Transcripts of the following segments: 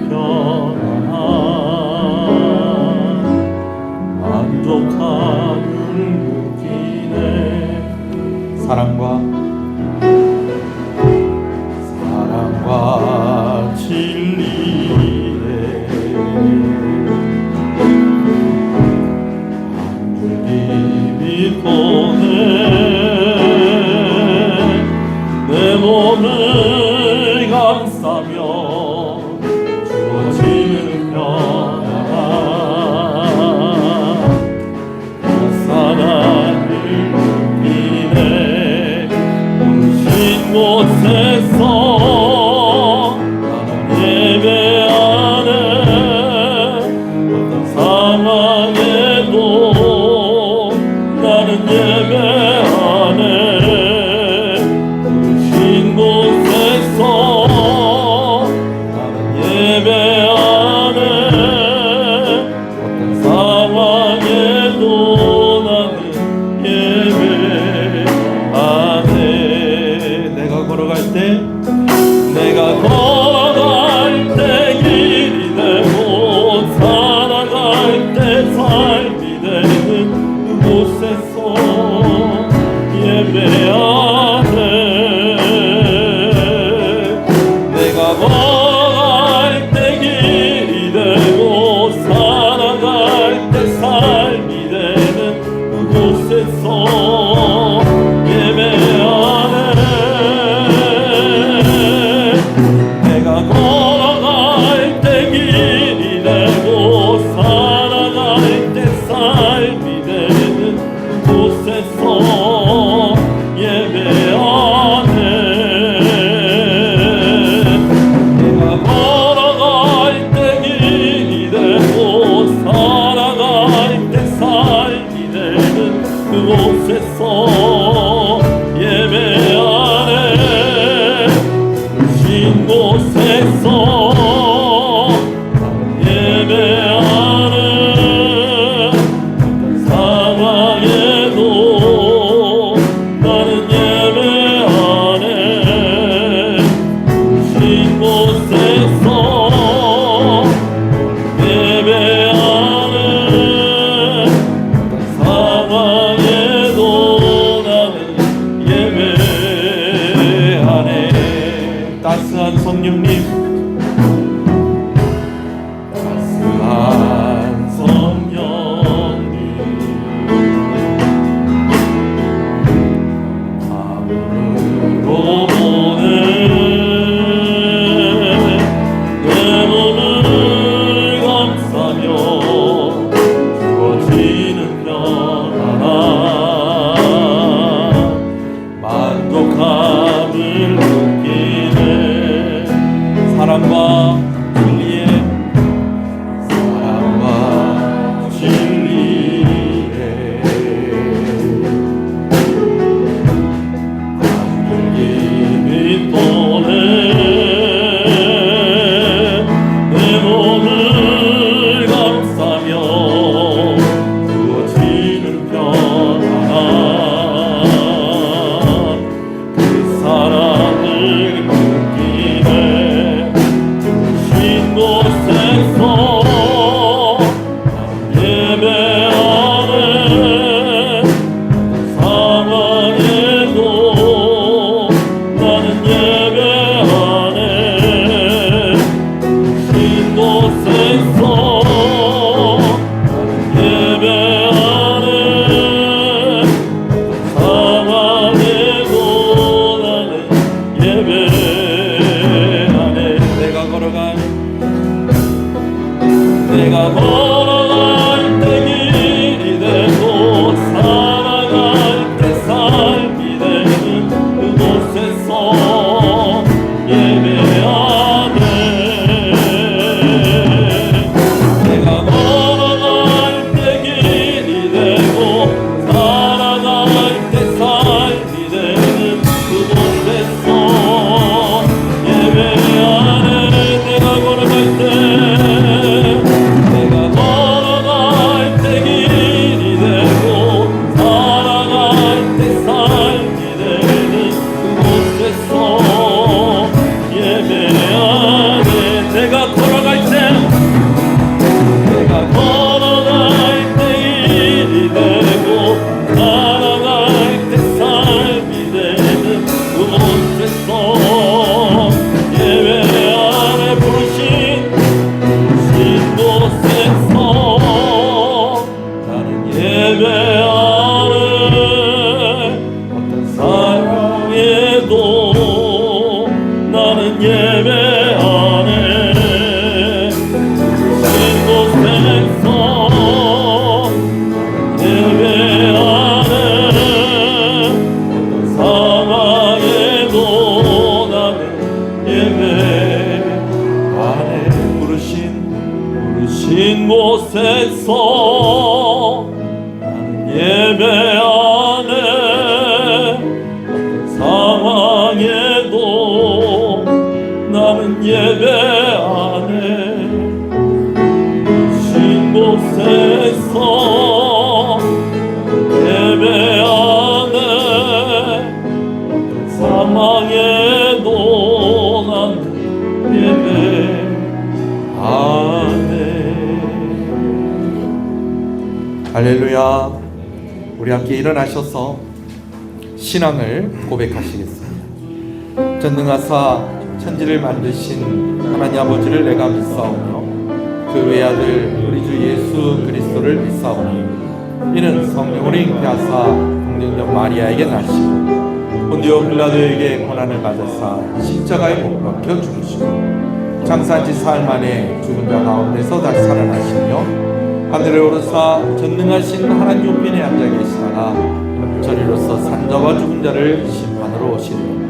편안 만족함을 느끼네. 사랑과 진리에 한 줄기 빛보네. 내 몸을 감싸며 주어지는 평안 사랑을 느끼네. 오신 곳에서 나는 예배하네. 어떤 상황에도 나는 예배하네. 오신 곳에서 나는 예배하네. 어떤 상황에도 나는 예배하네. 내가 걸어갈 때 길이 되고 살아갈 때 삶이 되는 그곳에서 예배하네. 내가 걸어갈 때 길이 되고 살아갈 때 삶이 되는 그곳에서 예배하네. 내가 걸어갈 때 길이 되고 살아갈 때 삶이 되는 그곳에서 예배하네. 내가 걸어갈 때 길이 되고 살아갈 때 삶이 되는 그곳에서 예배하네. 신 곳에서 예배하네. 어떤 상황에도 나는 예배하네. 신 곳에서 예배하네. 어떤 상황에도 나는 예배하네. 따스한 성령님, 따스한 성령님, 마음으로 보내. 내 몸을 감싸며 주어지는 평안 만족함을 느끼네. 사랑과 진리에 한 줄기 빛보네. 내 몸을 감싸며 주어지는 평안 그 사랑을 느끼네. 신 곳에서 예배하네. 상황에도 나는 예배하네. 신 곳에서 예배하네. 상황에도 나는 예배하네. 내가 걸어갈 때 길이 되고 살아갈 때 삶이 되는 그곳에서 예배하네. 내가 걸어갈 때 길이 되고 살아갈 때 삶이 되는 그곳에서 예배하네. 내가 걸어갈 때 쉰 곳에서 나는 예배하네. 상황에도 나는 예배하네. 쉰 곳에서 예배하네. 상황에도 나는 예배하네. 할렐루야. 우리 함께 일어나셔서 신앙을 고백하시겠습니다. 전능하사 천지를 만드신 하나님 아버지를 내가 믿사오며 그 외아들 우리 주 예수 그리스도를 믿사오니 이는 성령으로 잉태하사 동정녀 마리아에게 나시고 본디오 빌라도에게 고난을 받으사 십자가에 못 박혀 죽으시고 장사한 지 사흘 만에 죽은 자 가운데서 다시 살아나시며 하늘에 오르사 전능하신 하나님 우편에 앉아 계시다가 저리로서 산자와 죽은 자를 심판으로 오시리니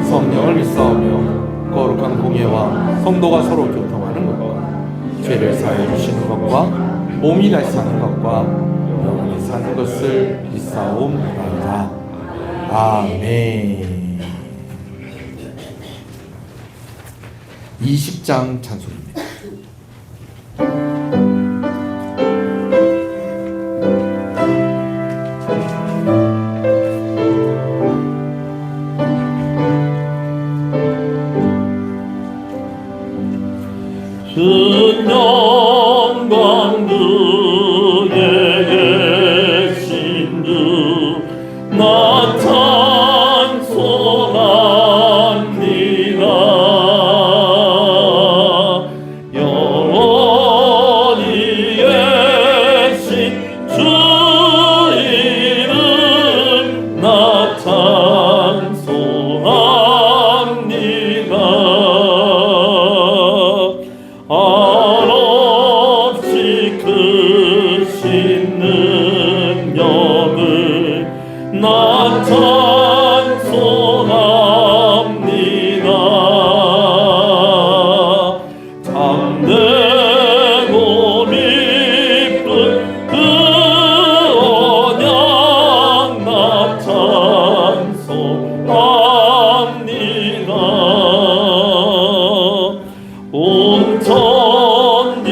성령을 믿사오며 거룩한 공예와 성도가 서로 교통하는 것과 죄를 사하여 주시는 것과 몸이 다시 사는 것과 영원히 사는 것을 믿사옵나이다. 아멘. 20장 찬송입니다. 큰 영광 그에게 계신 주 나 찬송합니다. 영원히 계신 주 이름 나 찬송합니다. 한없이 크신 능력을 나 찬송합니다. 참되고 기쁜 그 언약 나 찬송합니다. 온 천지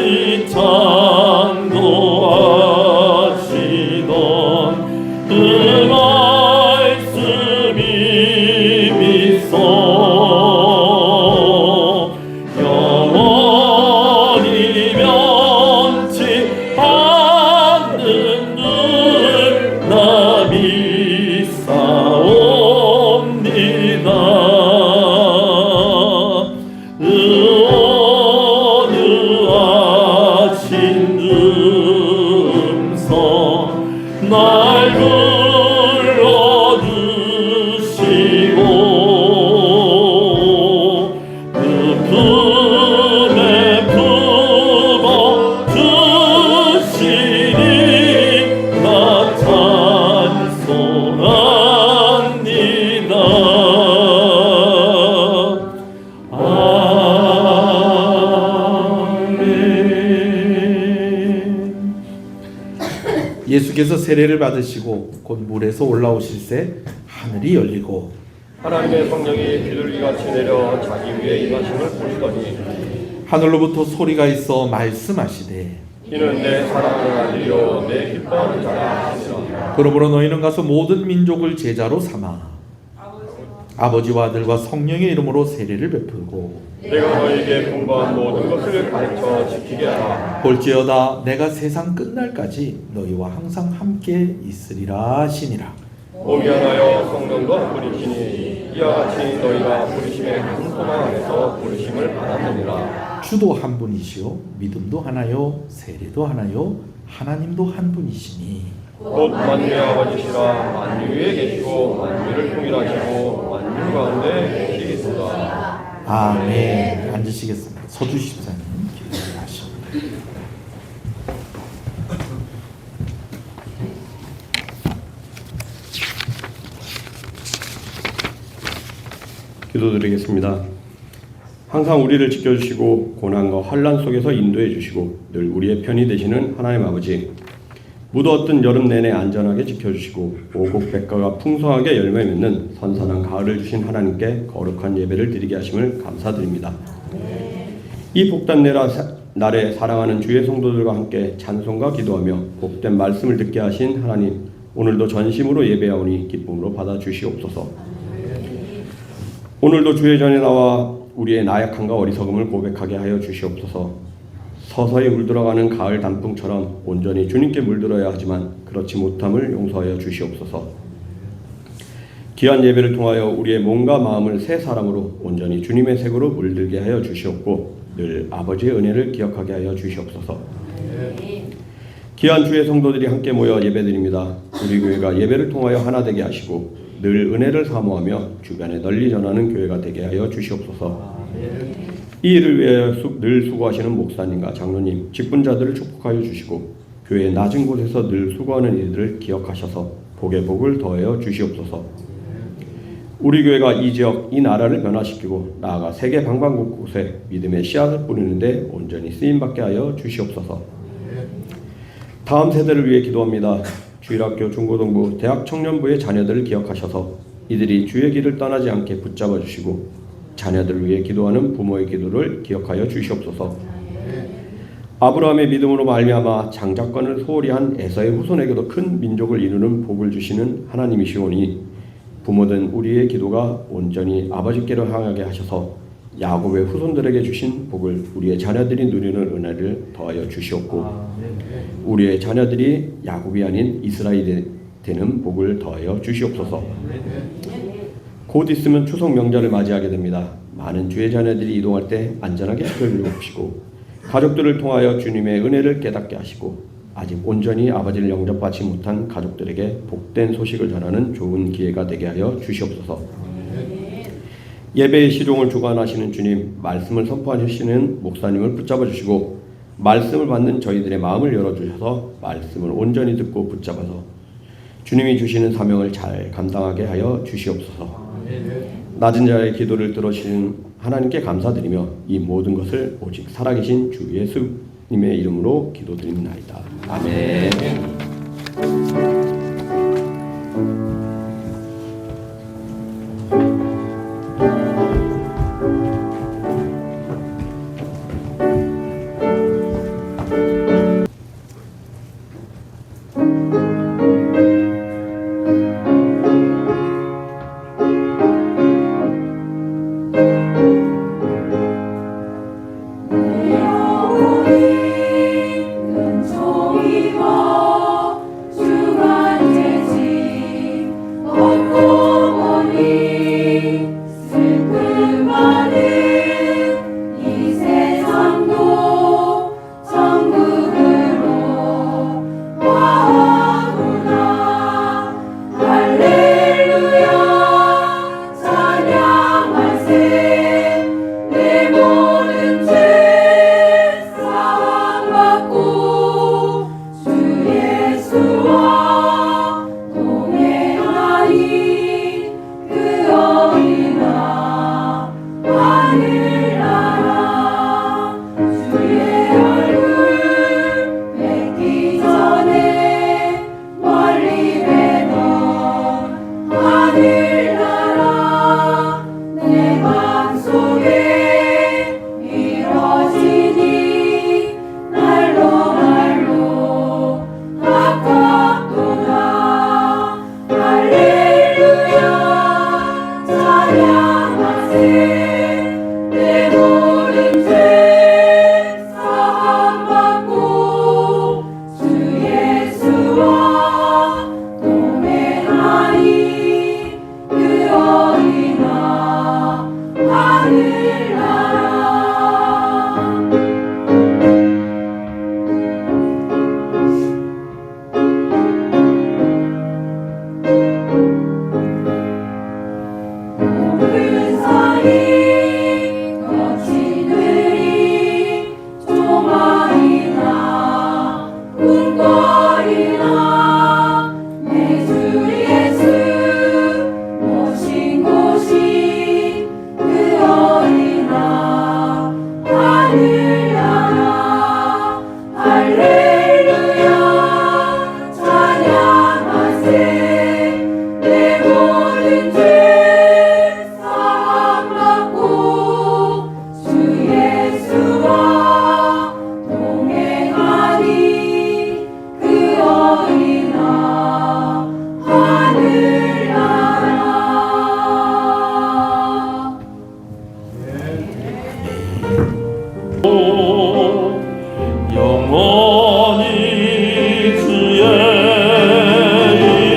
찬송하시던 그 말씀이 미소 영원히 변치 않는 줄 나 믿사옵니다. 의원유하신 음성 날 불러주시고 그 품에 품어 주시니 나 찬송합니다. 예수께서 세례를 받으시고 곧 물에서 올라오실새 하늘이 열리고 하나님의 성령이 비둘기같이 내려 자기 위에 임하심을 보시더니 하늘로부터 소리가 있어 말씀하시되 이는 내 사랑하는 아들이요 내 기뻐하는 자라 하시니라. 그러므로 너희는 가서 모든 민족을 제자로 삼아 아버지와 아들과 성령의 이름으로 세례를 베풀고 내가 너희에게 분부한 모든 것을 가르쳐 지키게 하라. 볼지어다 내가 세상 끝날까지 너희와 항상 함께 있으리라 하시니라. 오미안하여 성령과 부르시니 이와 같이 너희가 부르심의 큰 소망 안에서 부르심을 받았느니라. 주도 한 분이시요 믿음도 하나요 세례도 하나요 하나님도 한 분이시니 곧 만유의 아버지시라. 만유 위에 계시고 만유를 통일하시고 만유 가운데 계시겠도다. 아멘. 앉으시겠습니다. 서주 집사님 기도를 하십니다. 기도드리겠습니다. 항상 우리를 지켜주시고 고난과 환난 속에서 인도해 주시고 늘 우리의 편이 되시는 하나님 아버지, 무더웠던 여름 내내 안전하게 지켜주시고 오곡백과가 풍성하게 열매 맺는 선선한 가을을 주신 하나님께 거룩한 예배를 드리게 하심을 감사드립니다. 이 복된 날에 사랑하는 주의 성도들과 함께 찬송과 기도하며 복된 말씀을 듣게 하신 하나님, 오늘도 전심으로 예배하오니 기쁨으로 받아주시옵소서. 오늘도 주의 전에 나와 우리의 나약함과 어리석음을 고백하게 하여 주시옵소서. 서서히 물들어가는 가을 단풍처럼 온전히 주님께 물들어야 하지만 그렇지 못함을 용서하여 주시옵소서. 귀한 예배를 통하여 우리의 몸과 마음을 새 사람으로 온전히 주님의 색으로 물들게 하여 주시옵고 늘 아버지의 은혜를 기억하게 하여 주시옵소서. 귀한 주의 성도들이 함께 모여 예배드립니다. 우리 교회가 예배를 통하여 하나 되게 하시고 늘 은혜를 사모하며 주변에 널리 전하는 교회가 되게 하여 주시옵소서. 이 일을 위해 늘 수고하시는 목사님과 장로님, 직분자들을 축복하여 주시고 교회의 낮은 곳에서 늘 수고하는 이들을 기억하셔서 복에 복을 더하여 주시옵소서. 우리 교회가 이 지역, 이 나라를 변화시키고 나아가 세계 방방곳곳에 믿음의 씨앗을 뿌리는데 온전히 쓰임받게 하여 주시옵소서. 다음 세대를 위해 기도합니다. 주일학교, 중고등부, 대학 청년부의 자녀들을 기억하셔서 이들이 주의 길을 떠나지 않게 붙잡아 주시고 자녀들을 위해 기도하는 부모의 기도를 기억하여 주시옵소서. 아브라함의 믿음으로 말미암아 장자권을 소홀히 한 에서의 후손에게도 큰 민족을 이루는 복을 주시는 하나님이시오니 부모된 우리의 기도가 온전히 아버지께로 향하게 하셔서 야곱의 후손들에게 주신 복을 우리의 자녀들이 누리는 은혜를 더하여 주시옵고 우리의 자녀들이 야곱이 아닌 이스라엘이 되는 복을 더하여 주시옵소서. 곧 있으면 추석 명절을 맞이하게 됩니다. 많은 주의 자녀들이 이동할 때 안전하게 지켜주옵시고 가족들을 통하여 주님의 은혜를 깨닫게 하시고 아직 온전히 아버지를 영접받지 못한 가족들에게 복된 소식을 전하는 좋은 기회가 되게 하여 주시옵소서. 예배의 시종을 주관하시는 주님, 말씀을 선포하시는 목사님을 붙잡아 주시고 말씀을 받는 저희들의 마음을 열어주셔서 말씀을 온전히 듣고 붙잡아서 주님이 주시는 사명을 잘 감당하게 하여 주시옵소서. 낮은 자의 기도를 들어주시는 하나님께 감사드리며 이 모든 것을 오직 살아계신 주 예수님의 이름으로 기도드립니다. 아멘. 내 영혼이 은총입어 영원히 주의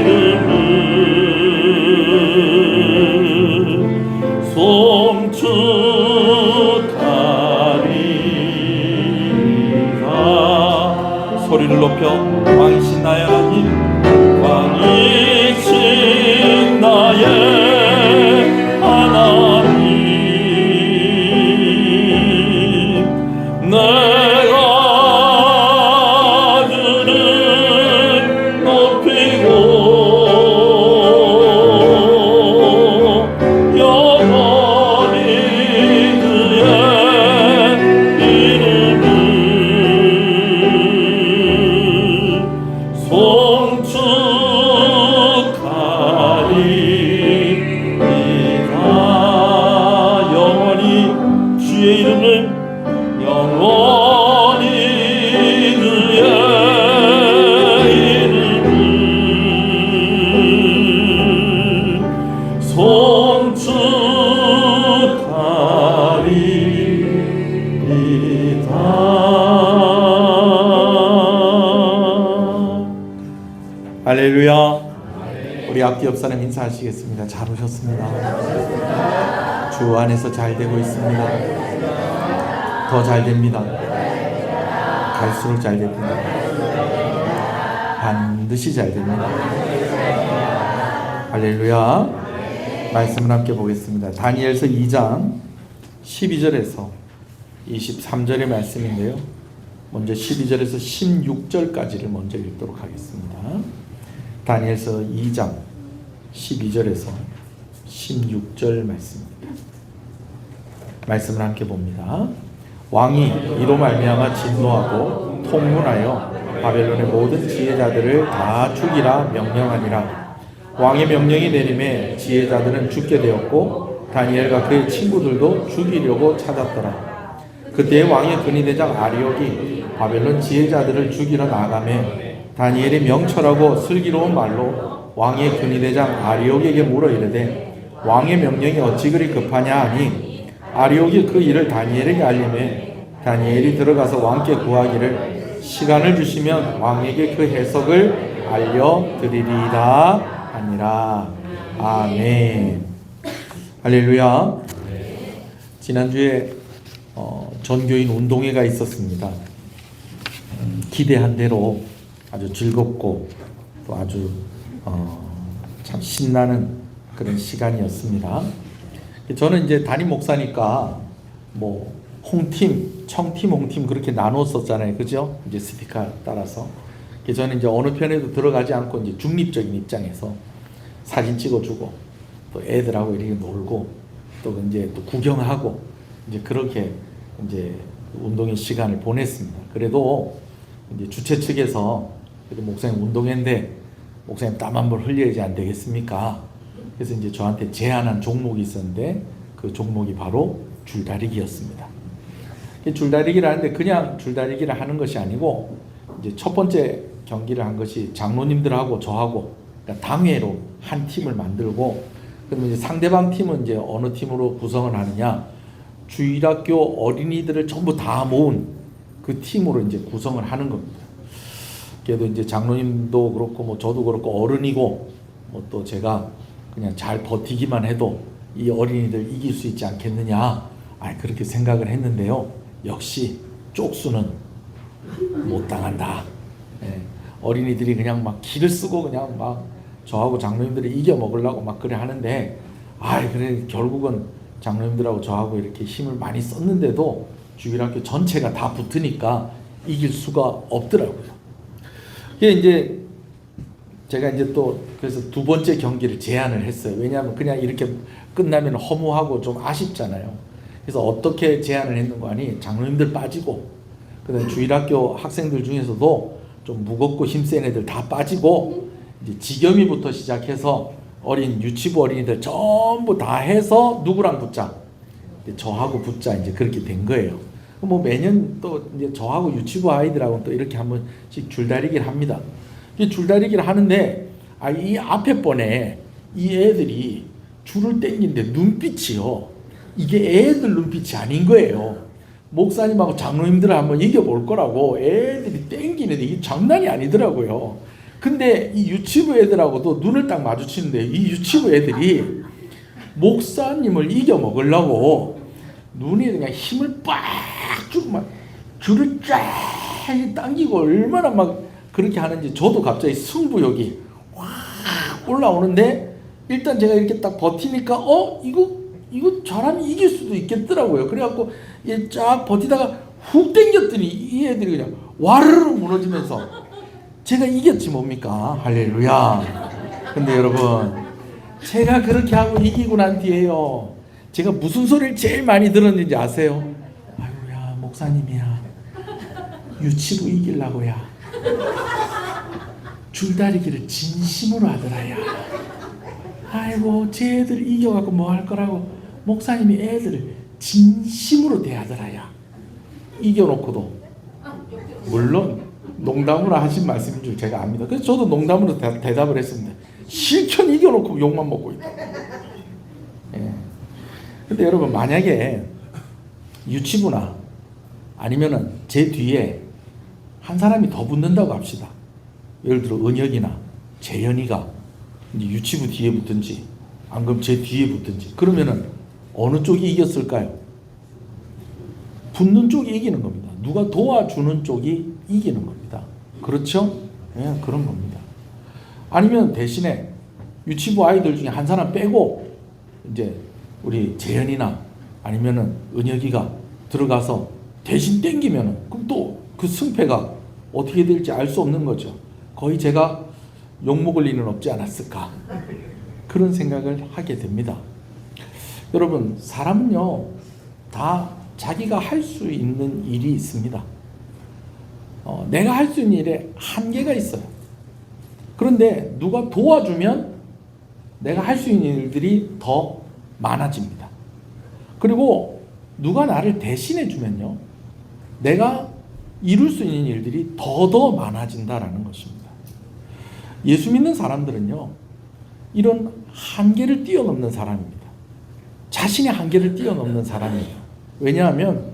이름을 송축하리라. 소리를 높여 왕이신 나의 하나님, 왕이신 나의 하나님, 내가 그를 높이고 영원히 그의 이름을 송축하리이다. 영원히 주의 이름을, 영원히 그의 이름을 송축하리이다. 할렐루야. 우리 앞뒤 옆사람 인사하시겠습니다. 잘 오셨습니다. 주 안에서 잘 되고 있습니다. 더 잘 됩니다. 갈수록 잘 됩니다. 반드시 잘 됩니다. 할렐루야. 말씀을 함께 보겠습니다. 다니엘서 2장 12절에서 23절의 말씀인데요. 먼저 12절에서 16절까지를 먼저 읽도록 하겠습니다. 다니엘서 2장 12절에서 16절 말씀입니다. 말씀을 함께 봅니다. 왕이 이로 말미암아 진노하고 통문하여 바벨론의 모든 지혜자들을 다 죽이라 명령하니라. 왕의 명령이 내림에 지혜자들은 죽게 되었고 다니엘과 그의 친구들도 죽이려고 찾았더라. 그때 왕의 근위대장 아리옥이 바벨론 지혜자들을 죽이러 나가매 다니엘이 명철하고 슬기로운 말로 왕의 근위대장 아리옥에게 물어 이르되 왕의 명령이 어찌 그리 급하냐 하니 아리옥이 그 일을 다니엘에게 알림해 다니엘이 들어가서 왕께 구하기를 시간을 주시면 왕에게 그 해석을 알려드리리이다 하니라. 아멘. 할렐루야. 지난주에 전교인 운동회가 있었습니다. 기대한 대로 아주 즐겁고 또 아주 참 신나는 그런 시간이었습니다. 저는 이제 담임 목사니까 뭐 홍팀, 청팀, 홍팀 그렇게 나눴었잖아요, 그죠? 이제 스피커 따라서. 저는 이제 어느 편에도 들어가지 않고 이제 중립적인 입장에서 사진 찍어주고 또 애들하고 이렇게 놀고 또 이제 또 구경하고 이제 그렇게 이제 운동회 시간을 보냈습니다. 그래도 이제 주최 측에서 그래도 목사님 운동회인데 목사님 땀 한 번 흘려야지 안 되겠습니까? 그래서 이제 저한테 제안한 종목이 있었는데 그 종목이 바로 줄다리기였습니다. 줄다리기를 하는데 그냥 줄다리기를 하는 것이 아니고 이제 첫 번째 경기를 한 것이 장로님들하고 저하고 그러니까 당회로 한 팀을 만들고 그러면 이제 상대방 팀은 이제 어느 팀으로 구성을 하느냐 주일학교 어린이들을 전부 다 모은 그 팀으로 이제 구성을 하는 겁니다. 그래도 이제 장로님도 그렇고 뭐 저도 그렇고 어른이고 뭐 또 제가 그냥 잘 버티기만 해도 이 어린이들 이길 수 있지 않겠느냐 그렇게 생각을 했는데요. 역시 쪽수는 못 당한다. 어린이들이 그냥 막 기를 쓰고 그냥 막 저하고 장로님들이 이겨 먹으려고 막 그래 하는데 그래 결국은 장로님들하고 저하고 이렇게 힘을 많이 썼는데도 주일학교 전체가 다 붙으니까 이길 수가 없더라고요. 이게 이제 제가 이제 또 그래서 두 번째 경기를 제안을 했어요. 왜냐하면 그냥 이렇게 끝나면 허무하고 좀 아쉽잖아요. 그래서 어떻게 제안을 했는가 하니 장로님들 빠지고 그다음에 주일학교 학생들 중에서도 좀 무겁고 힘센 애들 다 빠지고 이제 지겸이부터 시작해서 어린 유치부 어린이들 전부 다 해서 누구랑 붙자? 저하고 붙자 이제 그렇게 된 거예요. 뭐 매년 또 이제 저하고 유치부 아이들하고 또 이렇게 한 번씩 줄다리기를 합니다. 이 줄다리기를 하는데 이 앞에 번에 이 애들이 줄을 당기는데 눈빛이요. 이게 애들 눈빛이 아닌 거예요. 목사님하고 장로님들을 한번 이겨볼 거라고 애들이 땡기는데 이게 장난이 아니더라고요. 근데 이 유치부 애들하고도 눈을 딱 마주치는데 이 유치부 애들이 목사님을 이겨 먹으려고 눈에 그냥 힘을 빡 주고 막 줄을 쫙 당기고 얼마나 막 그렇게 하는지 저도 갑자기 승부욕이 확 올라오는데 일단 제가 이렇게 딱 버티니까 이거 사람이 이길 수도 있겠더라고요. 그래갖고 쫙 버티다가 훅 당겼더니 이 애들이 그냥 와르르 무너지면서 제가 이겼지 뭡니까? 할렐루야. 근데 여러분 제가 그렇게 하고 이기고 난 뒤에요 제가 무슨 소리를 제일 많이 들었는지 아세요? 아이고야 목사님이야 유치부 이기려고야 줄다리기를 진심으로 하더라야. 아이고 쟤들 이겨갖고 뭐 할 거라고 목사님이 애들을 진심으로 대하더라야. 이겨놓고도 물론 농담으로 하신 말씀인 줄 제가 압니다. 그래서 저도 농담으로 대답을 했습니다. 실컷 이겨놓고 욕만 먹고 있다. 예. 근데 여러분 만약에 유치부나 아니면은 제 뒤에 한 사람이 더 붙는다고 합시다. 예를 들어 은혁이나 재현이가 유치부 뒤에 붙든지 안 그럼 제 뒤에 붙든지 그러면은 어느 쪽이 이겼을까요? 붙는 쪽이 이기는 겁니다. 누가 도와주는 쪽이 이기는 겁니다. 그렇죠? 예, 그런 겁니다. 아니면 대신에 유치부 아이들 중에 한 사람 빼고 이제 우리 재현이나 아니면은 은혁이가 들어가서 대신 땡기면은 그럼 또 그 승패가 어떻게 될지 알 수 없는 거죠. 거의 제가 욕먹을 일은 없지 않았을까 그런 생각을 하게 됩니다. 여러분 사람은요 다 자기가 할 수 있는 일이 있습니다. 내가 할 수 있는 일에 한계가 있어요. 그런데 누가 도와주면 내가 할 수 있는 일들이 더 많아집니다. 그리고 누가 나를 대신해 주면요 내가 이룰 수 있는 일들이 더 많아진다라는 것입니다. 예수 믿는 사람들은요 이런 한계를 뛰어넘는 사람입니다. 자신의 한계를 뛰어넘는 사람이에요. 왜냐하면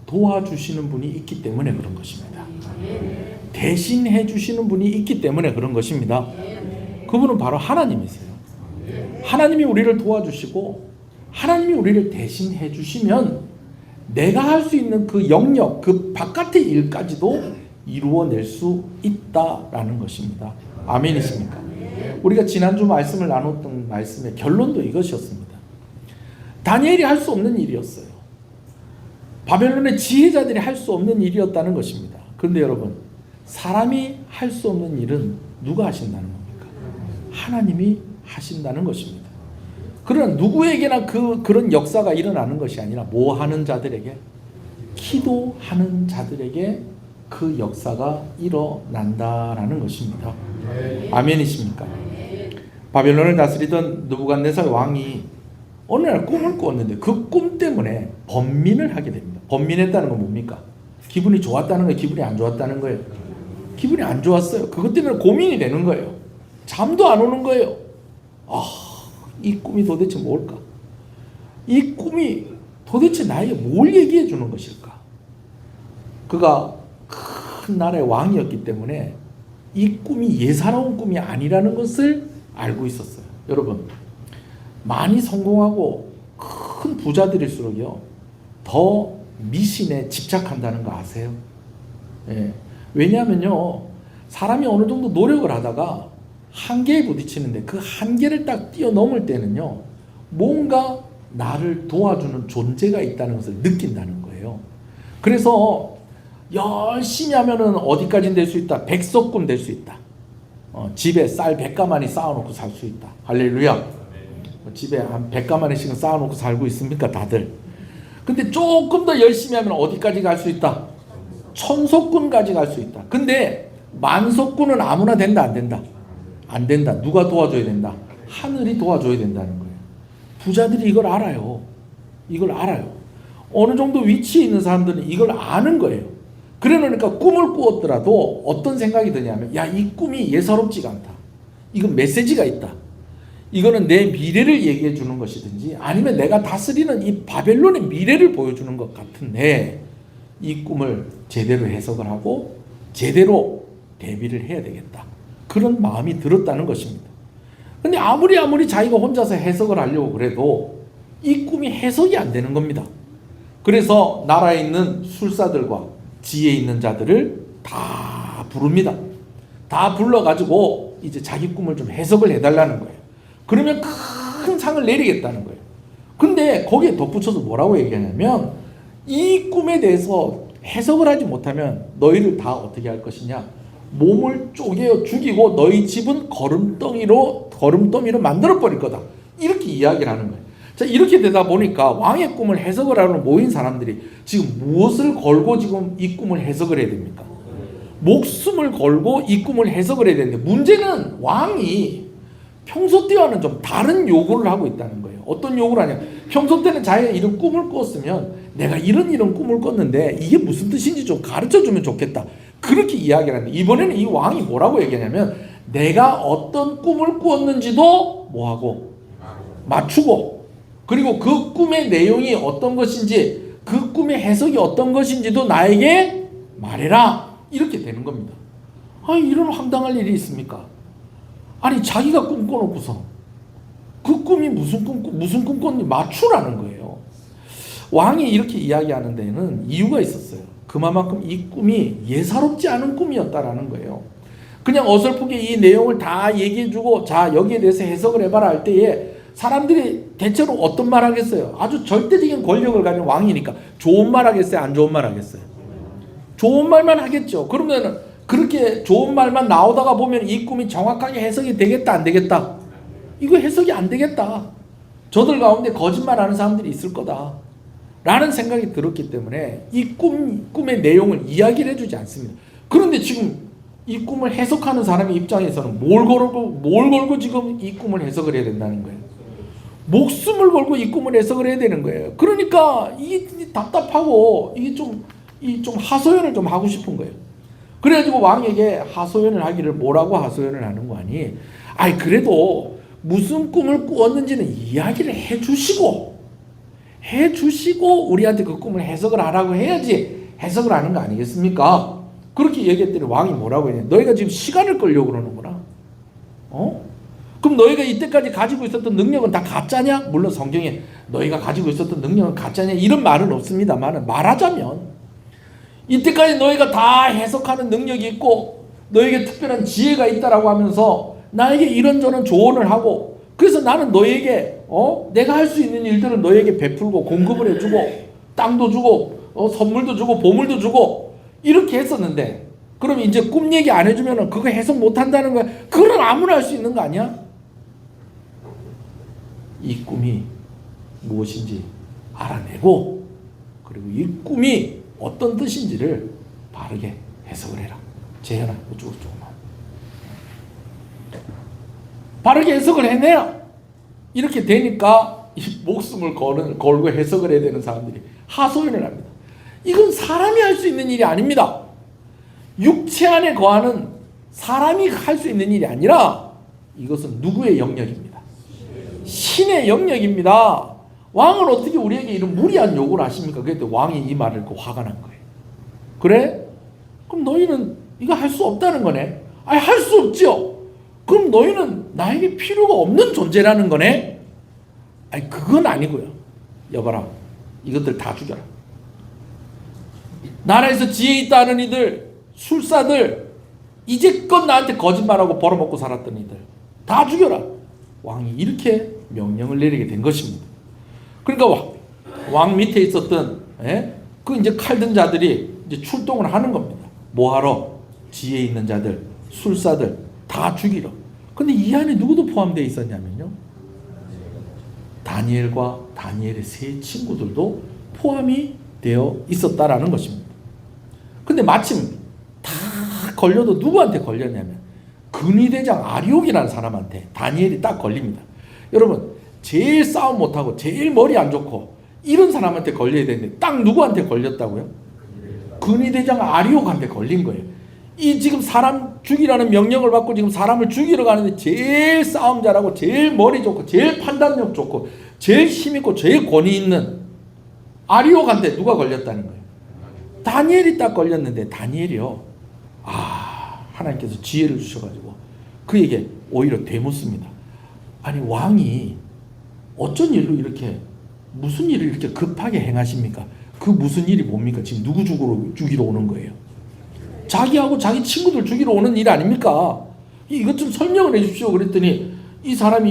도와주시는 분이 있기 때문에 그런 것입니다. 대신해 주시는 분이 있기 때문에 그런 것입니다. 그분은 바로 하나님이세요. 하나님이 우리를 도와주시고 하나님이 우리를 대신해 주시면 내가 할 수 있는 그 영역, 그 바깥의 일까지도 이루어낼 수 있다라는 것입니다. 아멘이십니까? 우리가 지난주 말씀을 나눴던 말씀의 결론도 이것이었습니다. 다니엘이 할 수 없는 일이었어요. 바벨론의 지혜자들이 할 수 없는 일이었다는 것입니다. 그런데 여러분, 사람이 할 수 없는 일은 누가 하신다는 겁니까? 하나님이 하신다는 것입니다. 그러나 누구에게나 그런 역사가 일어나는 것이 아니라 뭐 하는 자들에게? 기도하는 자들에게 그 역사가 일어난다라는 것입니다. 아멘이십니까? 바벨론을 다스리던 느부갓네살 왕이 어느 날 꿈을 꾸었는데 그 꿈 때문에 번민을 하게 됩니다. 번민했다는 건 뭡니까? 기분이 좋았다는 거예요? 기분이 안 좋았다는 거예요? 기분이 안 좋았어요. 그것 때문에 고민이 되는 거예요. 잠도 안 오는 거예요. 이 꿈이 도대체 뭘까? 이 꿈이 도대체 나에게 뭘 얘기해 주는 것일까? 그가 큰 나라의 왕이었기 때문에 이 꿈이 예사로운 꿈이 아니라는 것을 알고 있었어요. 여러분, 많이 성공하고 큰 부자들일수록요 더 미신에 집착한다는 거 아세요? 예. 왜냐하면요 사람이 어느 정도 노력을 하다가 한계에 부딪히는데 그 한계를 딱 뛰어넘을 때는요 뭔가 나를 도와주는 존재가 있다는 것을 느낀다는 거예요. 그래서 열심히 하면은 어디까지 될 수 있다? 백석군 될 수 있다. 집에 쌀 100가마니 쌓아놓고 살 수 있다. 할렐루야. 집에 한 100가마니씩은 쌓아놓고 살고 있습니까 다들? 근데 조금 더 열심히 하면 어디까지 갈 수 있다? 천석군까지 갈 수 있다. 근데 만석군은 아무나 된다 안 된다? 안 된다. 누가 도와줘야 된다? 하늘이 도와줘야 된다는 거예요. 부자들이 이걸 알아요. 이걸 알아요. 어느 정도 위치에 있는 사람들은 이걸 아는 거예요. 그러니까 꿈을 꾸었더라도 어떤 생각이 드냐면 야, 이 꿈이 예사롭지가 않다. 이건 메시지가 있다. 이거는 내 미래를 얘기해 주는 것이든지 아니면 내가 다스리는 이 바벨론의 미래를 보여주는 것 같은데 이 꿈을 제대로 해석을 하고 제대로 대비를 해야 되겠다. 그런 마음이 들었다는 것입니다. 근데 아무리 자기가 혼자서 해석을 하려고 그래도 이 꿈이 해석이 안 되는 겁니다. 그래서 나라에 있는 술사들과 지혜 있는 자들을 다 부릅니다. 다 불러가지고 이제 자기 꿈을 좀 해석을 해달라는 거예요. 그러면 큰 상을 내리겠다는 거예요. 근데 거기에 덧붙여서 뭐라고 얘기하냐면 이 꿈에 대해서 해석을 하지 못하면 너희를 다 어떻게 할 것이냐, 몸을 쪼개어 죽이고 너희 집은 거름더미로 만들어 버릴 거다, 이렇게 이야기를 하는 거예요. 자, 이렇게 되다 보니까 왕의 꿈을 해석을 하러 모인 사람들이 지금 무엇을 걸고 지금 이 꿈을 해석을 해야 됩니까? 목숨을 걸고 이 꿈을 해석을 해야 되는데, 문제는 왕이 평소 때와는 좀 다른 요구를 하고 있다는 거예요. 어떤 요구를 하냐, 평소 때는 자기가 이런 꿈을 꿨으면 내가 이런 꿈을 꿨는데 이게 무슨 뜻인지 좀 가르쳐주면 좋겠다, 그렇게 이야기를 하는데, 이번에는 이 왕이 뭐라고 얘기하냐면 내가 어떤 꿈을 꾸었는지도 뭐하고 맞추고, 그리고 그 꿈의 내용이 어떤 것인지, 그 꿈의 해석이 어떤 것인지도 나에게 말해라, 이렇게 되는 겁니다. 아니, 이런 황당할 일이 있습니까? 아니, 자기가 꿈 꿔놓고서 그 꿈이 무슨 꿈 꿨는지 맞추라는 거예요. 왕이 이렇게 이야기하는 데는 이유가 있었어요. 그만큼 이 꿈이 예사롭지 않은 꿈이었다라는 거예요. 그냥 어설프게 이 내용을 다 얘기해주고 자, 여기에 대해서 해석을 해봐라 할 때에 사람들이 대체로 어떤 말 하겠어요? 아주 절대적인 권력을 가진 왕이니까 좋은 말 하겠어요? 안 좋은 말 하겠어요? 좋은 말만 하겠죠. 그러면 그렇게 좋은 말만 나오다가 보면 이 꿈이 정확하게 해석이 되겠다, 안 되겠다? 이거 해석이 안 되겠다. 저들 가운데 거짓말하는 사람들이 있을 거다 라는 생각이 들었기 때문에 이 꿈의 내용을 이야기를 해주지 않습니다. 그런데 지금 이 꿈을 해석하는 사람의 입장에서는 뭘 걸고 지금 이 꿈을 해석을 해야 된다는 거예요? 목숨을 걸고 이 꿈을 해석을 해야 되는 거예요. 그러니까 이게 답답하고 이게 좀 하소연을 좀 하고 싶은 거예요. 그래가지고 왕에게 하소연을 하기를, 뭐라고 하소연을 하는 거 아니? 아니, 그래도 무슨 꿈을 꾸었는지는 이야기를 해주시고 우리한테 그 꿈을 해석을 하라고 해야지 해석을 하는 거 아니겠습니까? 그렇게 얘기했더니 왕이 뭐라고 했냐, 너희가 지금 시간을 끌려고 그러는구나. 그럼 너희가 이때까지 가지고 있었던 능력은 다 가짜냐? 물론 성경에 너희가 가지고 있었던 능력은 가짜냐 이런 말은 없습니다만, 말하자면 이때까지 너희가 다 해석하는 능력이 있고 너에게 특별한 지혜가 있다라고 하면서 나에게 이런저런 조언을 하고, 그래서 나는 너에게 내가 할 수 있는 일들을 너에게 베풀고 공급을 해주고 땅도 주고 선물도 주고 보물도 주고 이렇게 했었는데, 그럼 이제 꿈 얘기 안 해주면 그거 해석 못한다는 거야? 그건 아무나 할 수 있는 거 아니야? 이 꿈이 무엇인지 알아내고, 그리고 이 꿈이 어떤 뜻인지를 바르게 해석을 해라. 재현아, 이쪽으로 조금만. 바르게 해석을 해내야 이렇게 되니까 이 목숨을 걸고 해석을 해야 되는 사람들이 하소연을 합니다. 이건 사람이 할 수 있는 일이 아닙니다. 육체 안에 거하는 사람이 할 수 있는 일이 아니라 이것은 누구의 영역입니다? 신의 영역입니다. 왕은 어떻게 우리에게 이런 무리한 요구를 하십니까? 그때 왕이 이 말을 듣고 화가 난 거예요. 그래? 그럼 너희는 이거 할 수 없다는 거네? 아니, 할 수 없지요. 그럼 너희는 나에게 필요가 없는 존재라는 거네? 아니, 그건 아니고요. 여봐라, 이것들 다 죽여라. 나라에서 지혜 있다는 이들, 술사들, 이제껏 나한테 거짓말하고 벌어먹고 살았던 이들 다 죽여라. 왕이 이렇게 명령을 내리게 된 것입니다. 그러니까 왕 밑에 있었던 그 이제 칼든 자들이 이제 출동을 하는 겁니다. 뭐하러? 지혜 있는 자들, 술사들 다 죽이러. 근데 이 안에 누구도 포함되어 있었냐면요, 다니엘과 다니엘의 세 친구들도 포함이 되어 있었다라는 것입니다. 근데 마침 다 걸려도 누구한테 걸렸냐면 근위대장 아리옥이라는 사람한테 다니엘이 딱 걸립니다. 여러분, 제일 싸움 못하고 제일 머리 안 좋고 이런 사람한테 걸려야 되는데 딱 누구한테 걸렸다고요? 근위대장 아리옥한테 걸린 거예요. 이 지금 사람 죽이라는 명령을 받고 지금 사람을 죽이러 가는데 제일 싸움 잘하고 제일 머리 좋고 제일 판단력 좋고 제일 힘있고 제일 권위 있는 아리옥한테 누가 걸렸다는 거예요? 다니엘이 딱 걸렸는데 다니엘이요. 하나님께서 지혜를 주셔가지고 그에게 오히려 되묻습니다. 아니 왕이 어쩐 일로 이렇게 무슨 일을 이렇게 급하게 행하십니까? 그 무슨 일이 뭡니까? 지금 누구 죽이러 오는 거예요? 자기하고 자기 친구들 죽이러 오는 일 아닙니까? 이것 좀 설명을 해주십시오. 그랬더니 이 사람이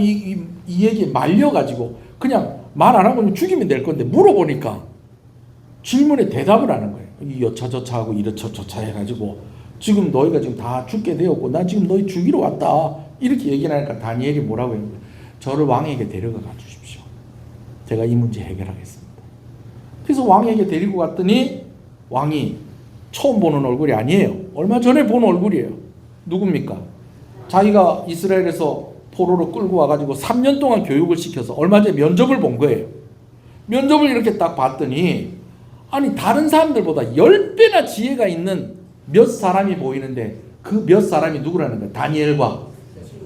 이 얘기에 말려가지고 그냥 말 안 하고 죽이면 될 건데 물어보니까 질문에 대답을 하는 거예요. 이 여차저차하고 이러저차 해가지고 지금 너희가 지금 다 죽게 되었고 나 지금 너희 죽이러 왔다 이렇게 얘기를 하니까 다니엘이 뭐라고 했는 거예요? 저를 왕에게 데려가 주십시오. 제가 이 문제 해결하겠습니다. 그래서 왕에게 데리고 갔더니 왕이 처음 보는 얼굴이 아니에요. 얼마 전에 본 얼굴이에요. 누굽니까? 자기가 이스라엘에서 포로로 끌고 와가지고 3년 동안 교육을 시켜서 얼마 전에 면접을 본 거예요. 면접을 이렇게 딱 봤더니 아니 다른 사람들보다 10배나 지혜가 있는 몇 사람이 보이는데 그 몇 사람이 누구라는 거야?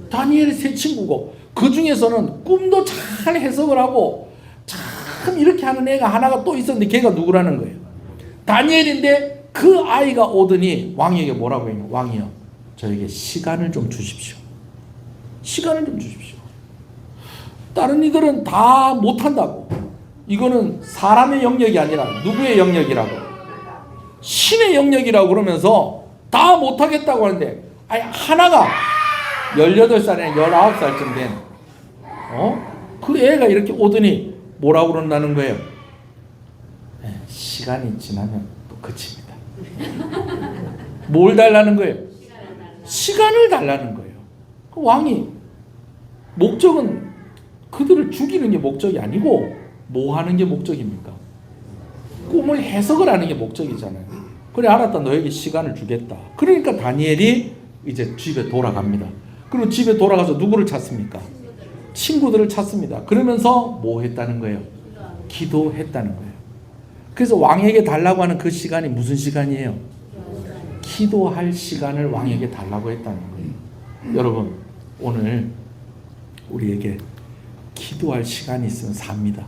다니엘의 세 친구고 그 중에서는 꿈도 잘 해석을 하고 참 이렇게 하는 애가 하나가 또 있었는데 걔가 누구라는 거예요? 다니엘인데 그 아이가 오더니 왕에게 뭐라고 했냐? 왕이요, 저에게 시간을 좀 주십시오. 시간을 좀 주십시오. 다른 이들은 다 못한다고. 이거는 사람의 영역이 아니라 누구의 영역이라고? 신의 영역이라고 그러면서 다 못하겠다고 하는데 아니 하나가 18살이나 19살쯤 된 그 애가 이렇게 오더니 뭐라고 그런다는 거예요? 시간이 지나면 또 그칩니다. 뭘 달라는 거예요? 시간을 달라는 거예요. 그 왕이 목적은 그들을 죽이는 게 목적이 아니고 뭐 하는 게 목적입니까? 꿈을 해석을 하는 게 목적이잖아요. 그래 알았다, 너에게 시간을 주겠다. 그러니까 다니엘이 이제 집에 돌아갑니다. 그리고 집에 돌아가서 누구를 찾습니까? 친구들을 찾습니다. 그러면서 뭐 했다는 거예요? 기도했다는 거예요. 그래서 왕에게 달라고 하는 그 시간이 무슨 시간이에요? 기도할 시간을 왕에게 달라고 했다는 거예요. 여러분 오늘 우리에게 기도할 시간이 있으면 삽니다.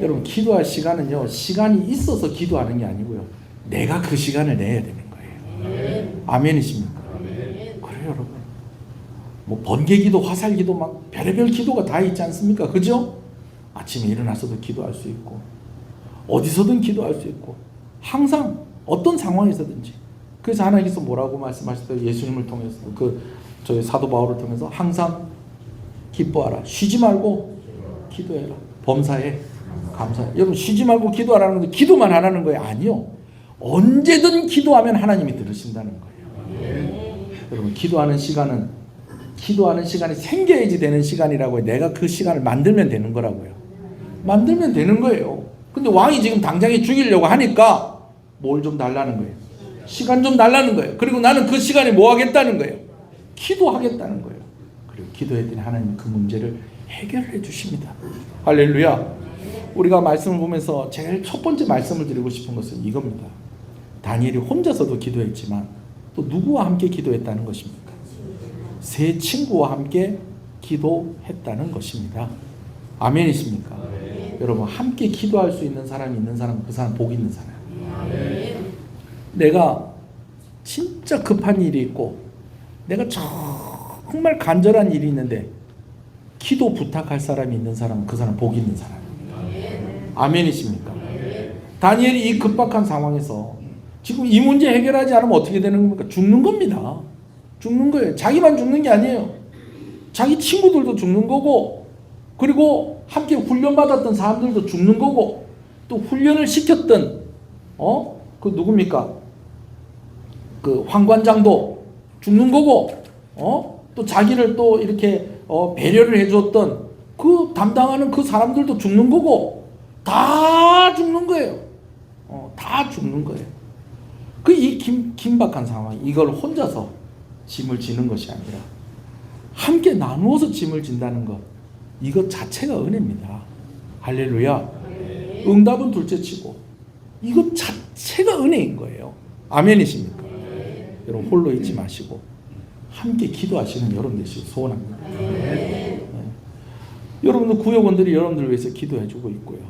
여러분 기도할 시간은요, 시간이 있어서 기도하는 게 아니고요, 내가 그 시간을 내야 되는 거예요. 아멘이십니까? 그래요 여러분. 뭐 번개기도, 화살기도, 막 별의별 기도가 다 있지 않습니까? 그죠? 아침에 일어나서도 기도할 수 있고 어디서든 기도할 수 있고 항상 어떤 상황에서든지. 그래서 하나님께서 뭐라고 말씀하셨어요? 예수님을 통해서 저희 사도 바울을 통해서 항상 기뻐하라, 쉬지 말고 기도해라, 범사에 감사해. 여러분 쉬지 말고 기도하라는 건데 기도만 하라는 거예요? 아니요. 언제든 기도하면 하나님이 들으신다는 거예요. 여러분 기도하는 시간이 생겨야지 되는 시간이라고 해요. 내가 그 시간을 만들면 되는 거라고요. 만들면 되는 거예요. 근데 왕이 지금 당장에 죽이려고 하니까 뭘 좀 달라는 거예요? 시간 좀 달라는 거예요. 그리고 나는 그 시간에 뭐 하겠다는 거예요? 기도하겠다는 거예요. 그리고 기도했더니 하나님이 그 문제를 해결해 주십니다. 할렐루야. 우리가 말씀을 보면서 제일 첫 번째 말씀을 드리고 싶은 것은 이겁니다. 다니엘이 혼자서도 기도했지만 또 누구와 함께 기도했다는 것입니까? 세 친구와 함께 기도했다는 것입니다. 아멘이십니까? 여러분 함께 기도할 수 있는 사람이 있는 사람은 그 사람 복 있는 사람. 내가 진짜 급한 일이 있고 내가 정말 간절한 일이 있는데 기도 부탁할 사람이 있는 사람은 그 사람 복 있는 사람입니다. 아멘이십니까? 다니엘이 이 급박한 상황에서 지금 이 문제 해결하지 않으면 어떻게 되는 겁니까? 죽는 겁니다. 죽는 거예요. 자기만 죽는 게 아니에요. 자기 친구들도 죽는 거고, 그리고 함께 훈련받았던 사람들도 죽는 거고, 또 훈련을 시켰던 그 누굽니까? 그 황관장도 죽는 거고, 또 자기를 또 이렇게 배려를 해줬던 그 담당하는 그 사람들도 죽는 거고, 다 죽는 거예요. 다 죽는 거예요. 이 긴박한 상황, 이걸 혼자서 짐을 지는 것이 아니라 함께 나누어서 짐을 진다는 것, 이것 자체가 은혜입니다. 할렐루야. 응답은 둘째치고 이것 자체가 은혜인 거예요. 아멘이십니까? 여러분 홀로 있지 마시고 함께 기도하시는 여러분 되시길 소원합니다. 여러분들 구역원들이 여러분들을 위해서 기도해주고 있고요,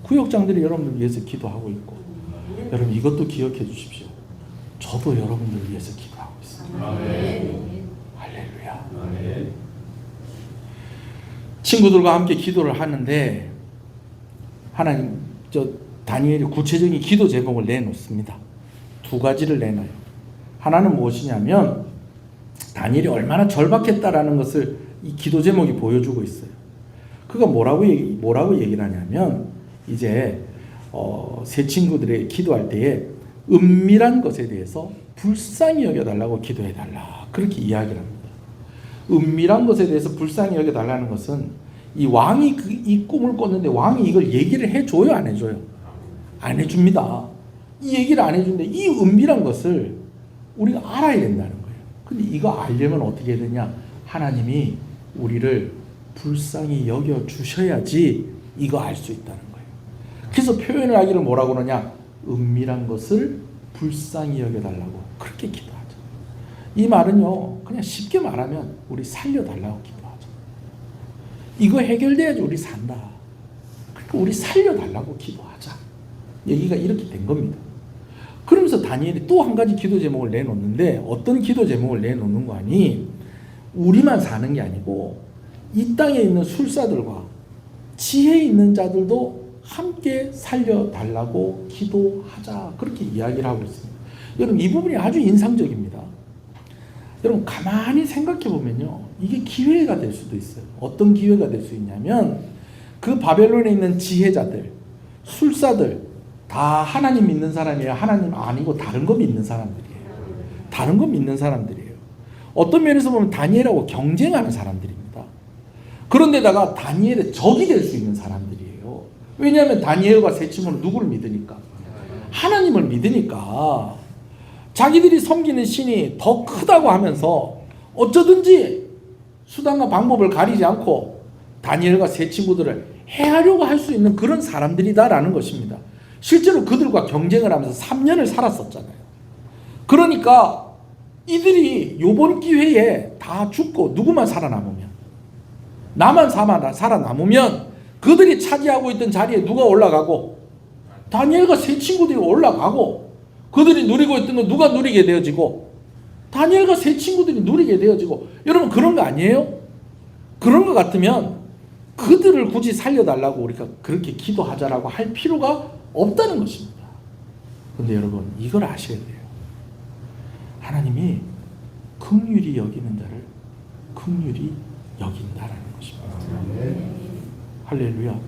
구역장들이 여러분들을 위해서 기도하고 있고, 여러분 이것도 기억해 주십시오. 저도 여러분들을 위해서 기도하고 있습니다. 할렐루야. 친구들과 함께 기도를 하는데 하나님 다니엘이 구체적인 기도 제목을 내놓습니다. 두 가지를 내놔요. 하나는 무엇이냐면 다니엘이 얼마나 절박했다라는 것을 이 기도 제목이 보여주고 있어요. 그가 뭐라고 얘기를 하냐면 이제 세 친구들의 기도할 때에 은밀한 것에 대해서 불쌍히 여겨달라고 기도해달라 그렇게 이야기를 합니다. 은밀한 것에 대해서 불쌍히 여겨달라는 것은 이 왕이 이 꿈을 꿨는데 왕이 이걸 얘기를 해줘요, 안 해줘요? 안 해줍니다. 이 얘기를 안 해주는데 이 은밀한 것을 우리가 알아야 된다는 거예요. 근데 이거 알려면 어떻게 해야 되냐? 하나님이 우리를 불쌍히 여겨 주셔야지 이거 알 수 있다는 거예요. 그래서 표현을 하기를 뭐라고 그러냐? 은밀한 것을 불쌍히 여겨달라고 그렇게 기도하죠. 이 말은요, 그냥 쉽게 말하면 우리 살려달라고 기도하죠. 이거 해결돼야지 우리 산다. 그러니까 우리 살려달라고 기도하자. 얘기가 이렇게 된 겁니다. 그러면서 다니엘이 또 한 가지 기도 제목을 내놓는데 어떤 기도 제목을 내놓는 거 아니? 우리만 사는 게 아니고 이 땅에 있는 술사들과 지혜 있는 자들도 함께 살려달라고 기도하자 그렇게 이야기를 하고 있습니다. 여러분 이 부분이 아주 인상적입니다. 여러분 가만히 생각해 보면요, 이게 기회가 될 수도 있어요. 어떤 기회가 될 수 있냐면 그 바벨론에 있는 지혜자들, 술사들 다 하나님 믿는 사람이에요? 하나님 아니고 다른 거 믿는 사람들이에요. 다른 거 믿는 사람들이에요. 어떤 면에서 보면 다니엘하고 경쟁하는 사람들입니다. 그런데다가 다니엘의 적이 될 수 있는 사람들이에요. 왜냐하면 다니엘과 세 친구는 누구를 믿으니까? 하나님을 믿으니까 자기들이 섬기는 신이 더 크다고 하면서 어쩌든지 수단과 방법을 가리지 않고 다니엘과 세 친구들을 해하려고 할 수 있는 그런 사람들이다라는 것입니다. 실제로 그들과 경쟁을 하면서 3년을 살았었잖아요. 그러니까 이들이 이번 기회에 다 죽고 누구만 살아남으면, 나만 살아남으면 그들이 차지하고 있던 자리에 누가 올라가고 다니엘과 세 친구들이 올라가고 그들이 누리고 있던 건 누가 누리게 되어지고 다니엘과 세 친구들이 누리게 되어지고. 여러분 그런 거 아니에요? 그런 것 같으면 그들을 굳이 살려달라고 우리가 그렇게 기도하자라고 할 필요가 없다는 것입니다. 그런데 여러분 이걸 아셔야 돼요. 하나님이 긍휼히 여기는 자를 긍휼히 여긴다라는 것입니다. 할렐루야.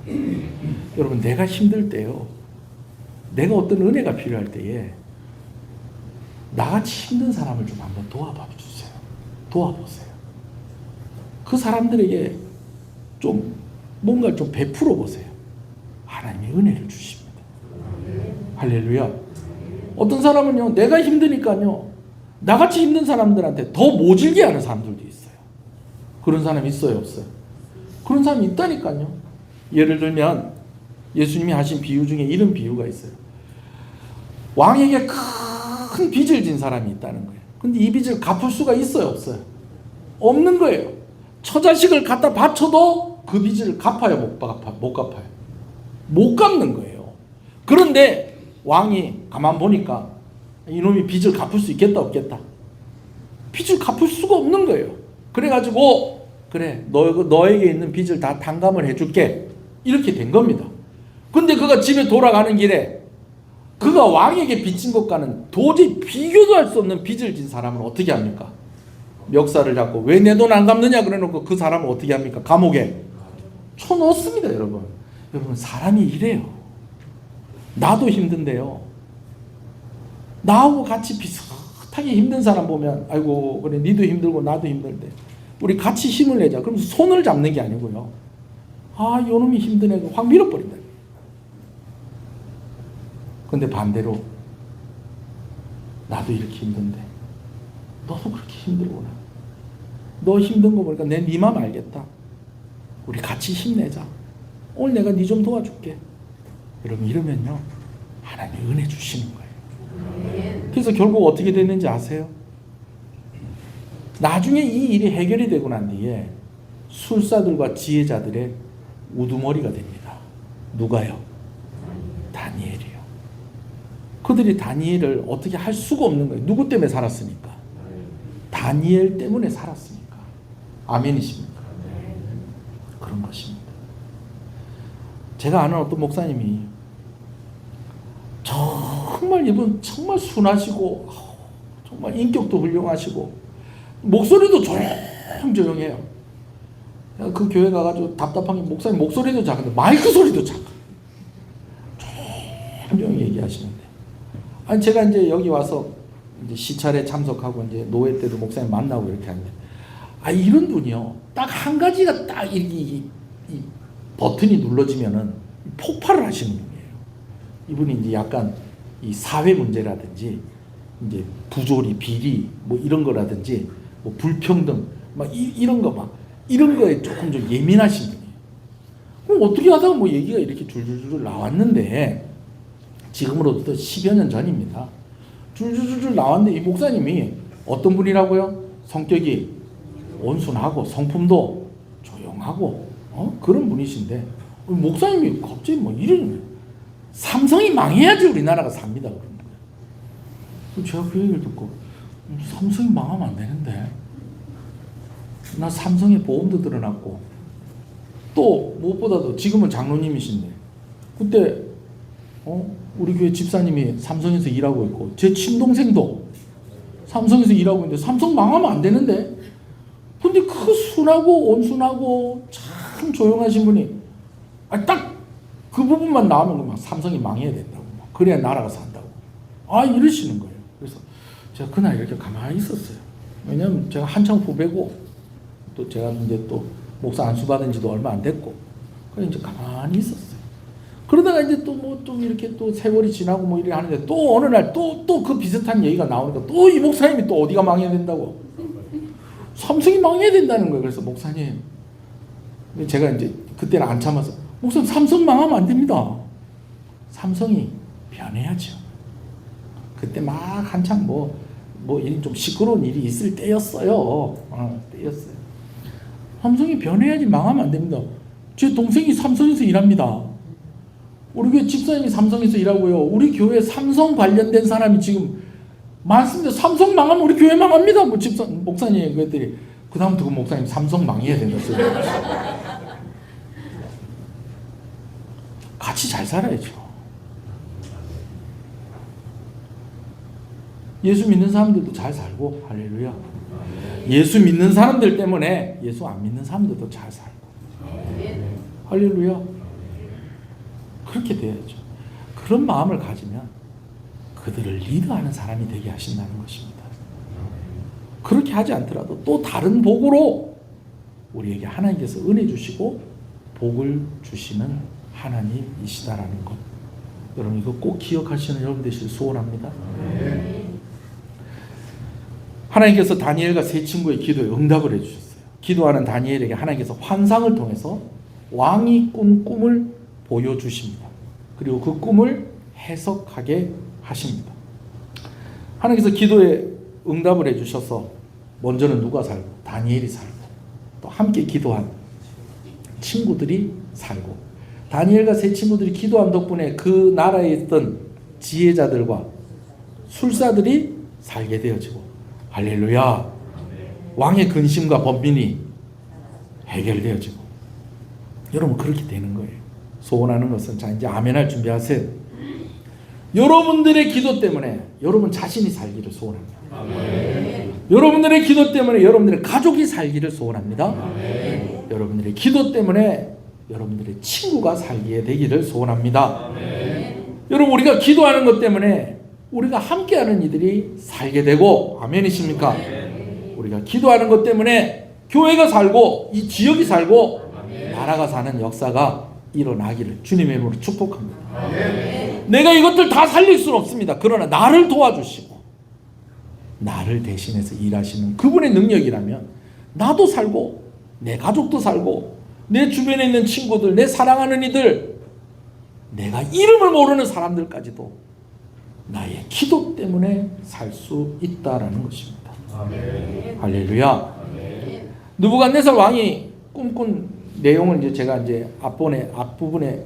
여러분 내가 힘들 때요, 내가 어떤 은혜가 필요할 때에 나같이 힘든 사람을 좀 한번 도와봐 주세요. 도와보세요. 그 사람들에게 좀 뭔가 좀 베풀어 보세요. 하나님이 은혜를 주십니다. 할렐루야. 어떤 사람은요, 내가 힘드니까요, 나같이 힘든 사람들한테 더 모질게 하는 사람들도 있어요. 그런 사람이 있어요, 없어요? 그런 사람이 있다니까요. 예를 들면 예수님이 하신 비유 중에 이런 비유가 있어요. 왕에게 큰 빚을 진 사람이 있다는 거예요. 근데 이 빚을 갚을 수가 있어요, 없어요? 없는 거예요. 처자식을 갖다 바쳐도 그 빚을 갚아요, 못 갚아요? 못 갚는 거예요. 그런데 왕이 가만 보니까 이놈이 빚을 갚을 수 있겠다 없겠다? 빚을 갚을 수가 없는 거예요. 그래가지고 그래, 너에게 있는 빚을 다 탕감을 해줄게, 이렇게 된 겁니다. 근데 그가 집에 돌아가는 길에 그가 왕에게 빚진 것과는 도저히 비교도 할 수 없는 빚을 진 사람은 어떻게 합니까? 멱살을 잡고 왜 내 돈 안 갚느냐 그래놓고 그 사람을 어떻게 합니까? 감옥에 쳐넣습니다. 여러분 사람이 이래요. 나도 힘든데요, 나하고 같이 비슷하게 힘든 사람 보면 아이고 그래 니도 힘들고 나도 힘들대, 우리 같이 힘을 내자. 그럼 손을 잡는 게 아니고요, 아 요놈이 힘드네 확 밀어버린다. 근데 반대로 나도 이렇게 힘든데 너도 그렇게 힘들구나, 너 힘든 거 보니까 내 네 맘 알겠다, 우리 같이 힘내자, 오늘 내가 네 좀 도와줄게. 여러분 이러면요 하나님이 은혜 주시는 거예요. 그래서 결국 어떻게 됐는지 아세요? 나중에 이 일이 해결이 되고 난 뒤에 술사들과 지혜자들의 우두머리가 됩니다. 누가요? 다니엘이요. 그들이 다니엘을 어떻게 할 수가 없는 거예요. 누구 때문에 살았으니까? 다니엘 때문에 살았으니까. 아멘이십니까? 그런 것입니다. 제가 아는 어떤 목사님이 정말 이분 정말 순하시고 정말 인격도 훌륭하시고 목소리도 조용조용해요. 그 교회 가가지고 답답한 게 목사님 목소리도 작은데 마이크 소리도 작아. 조용히 얘기하시는데, 아니 제가 이제 여기 와서 이제 시찰에 참석하고 이제 노회 때도 목사님 만나고 이렇게 하는데, 이런 분이요, 딱 한 가지가 딱 이 버튼이 눌러지면은 폭발을 하시는 분이에요. 이분이 이제 약간 이 사회 문제라든지 이제 부조리, 비리 뭐 이런 거라든지 뭐 불평등 막 이런 거 막 이런 거에 조금 좀 예민하신 분이에요. 그럼 어떻게 하다가 뭐 얘기가 이렇게 줄줄줄 나왔는데, 지금으로부터 10여 년 전입니다. 줄줄줄 나왔는데 이 목사님이 어떤 분이라고요? 성격이 온순하고 성품도 조용하고 그런 분이신데, 목사님이 갑자기 뭐 이런, 삼성이 망해야지 우리나라가 삽니다 그런 거예요. 제가 그 얘기를 듣고, 삼성이 망하면 안 되는데, 나 삼성에 보험도 들어놨고 또 무엇보다도 지금은 장로님이신데, 그때 우리 교회 집사님이 삼성에서 일하고 있고 제 친동생도 삼성에서 일하고 있는데 삼성 망하면 안 되는데, 근데 그 순하고 온순하고 참 조용하신 분이 딱 그 부분만 나오면 막 삼성이 망해야 된다고, 그래야 나라가 산다고 이러시는 거예요. 그래서 제가 그날 이렇게 가만히 있었어요. 왜냐하면 제가 한창 후배고 또 제가 이제 또 목사 안수 받은 지도 얼마 안 됐고, 그래서 이제 가만히 있었어요. 그러다가 이제 또 뭐 좀 이렇게 또 세월이 지나고 뭐 이렇게 하는데, 또 어느 날 또 그 비슷한 얘기가 나오니까 또 이 목사님이 또 어디가 망해야 된다고, 삼성이 망해야 된다는 거예요. 그래서 목사님, 제가 이제 그때는 안 참아서, 목사님 삼성 망하면 안 됩니다. 삼성이 변해야죠. 그때 막 한창 뭐 좀 시끄러운 일이 있을 때였어요. 때였어요. 삼성이 변해야지 망하면 안 됩니다. 제 동생이 삼성에서 일합니다. 우리 교회 집사님이 삼성에서 일하고요. 우리 교회 삼성 관련된 사람이 지금 많습니다. 삼성 망하면 우리 교회 망합니다. 뭐 목사님 그랬더니 그다음부터 그 목사님 삼성 망해야 된다 소리. 같이 잘 살아야죠. 예수 믿는 사람들도 잘 살고, 할렐루야. 예수 믿는 사람들 때문에 예수 안 믿는 사람들도 잘 살고, 할렐루야. 그렇게 돼야죠. 그런 마음을 가지면 그들을 리드하는 사람이 되게 하신다는 것입니다. 그렇게 하지 않더라도 또 다른 복으로 우리에게 하나님께서 은혜 주시고 복을 주시는 하나님이시다라는 것, 여러분 이거 꼭 기억하시는 여러분 되시길 소원합니다. 하나님께서 다니엘과 세 친구의 기도에 응답을 해주셨어요. 기도하는 다니엘에게 하나님께서 환상을 통해서 왕이 꾼 꿈을 보여주십니다. 그리고 그 꿈을 해석하게 하십니다. 하나님께서 기도에 응답을 해주셔서 먼저는 누가 살고, 다니엘이 살고, 또 함께 기도한 친구들이 살고, 다니엘과 세 친구들이 기도한 덕분에 그 나라에 있던 지혜자들과 술사들이 살게 되어지고, 할렐루야, 왕의 근심과 번민이 해결되어지고, 여러분 그렇게 되는 거예요. 소원하는 것은, 자 이제 아멘할 준비하세요. 여러분들의 기도 때문에 여러분 자신이 살기를 소원합니다. 아멘. 여러분들의 기도 때문에 여러분들의 가족이 살기를 소원합니다. 아멘. 여러분들의 기도 때문에 여러분들의 친구가 살게 되기를 소원합니다. 아멘. 여러분 우리가 기도하는 것 때문에 우리가 함께하는 이들이 살게 되고, 아멘이십니까? 아멘. 우리가 기도하는 것 때문에 교회가 살고 이 지역이 살고 아멘. 나라가 사는 역사가 일어나기를 주님의 이름으로 축복합니다. 아멘. 내가 이것들 다 살릴 수는 없습니다. 그러나 나를 도와주시고 나를 대신해서 일하시는 그분의 능력이라면 나도 살고 내 가족도 살고 내 주변에 있는 친구들, 내 사랑하는 이들, 내가 이름을 모르는 사람들까지도 나의 기도 때문에 살 수 있다라는 것입니다. 아멘. 할렐루야. 아멘. 느부갓네살 왕이 꿈꾼 내용을 이제 제가 이제 앞부분에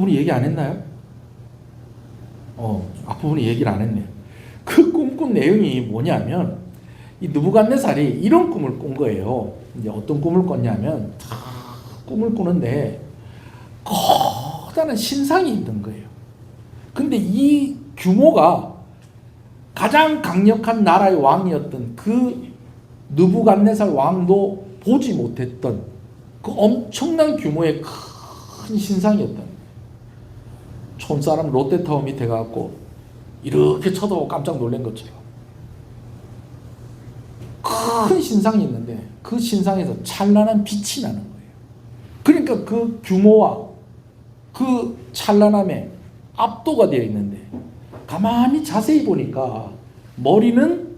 얘기 안 했나요? 앞부분에 얘기를 안 했네요. 그 꿈꾼 내용이 뭐냐면 이 느부갓네살이 이런 꿈을 꾼 거예요. 이제 어떤 꿈을 꿨냐면 꿈을 꾸는데 커다란 신상이 있는 거예요. 근데 이 규모가 가장 강력한 나라의 왕이었던 그 느부갓네살 왕도 보지 못했던 그 엄청난 규모의 큰 신상이었던 거예요. 촌사람 롯데타워 밑에 가고 이렇게 쳐다보고 깜짝 놀란 것처럼 큰 신상이 있는데 그 신상에서 찬란한 빛이 나는 거예요. 그러니까 그 규모와 그 찬란함에 압도가 되어 있는데 가만히 자세히 보니까 머리는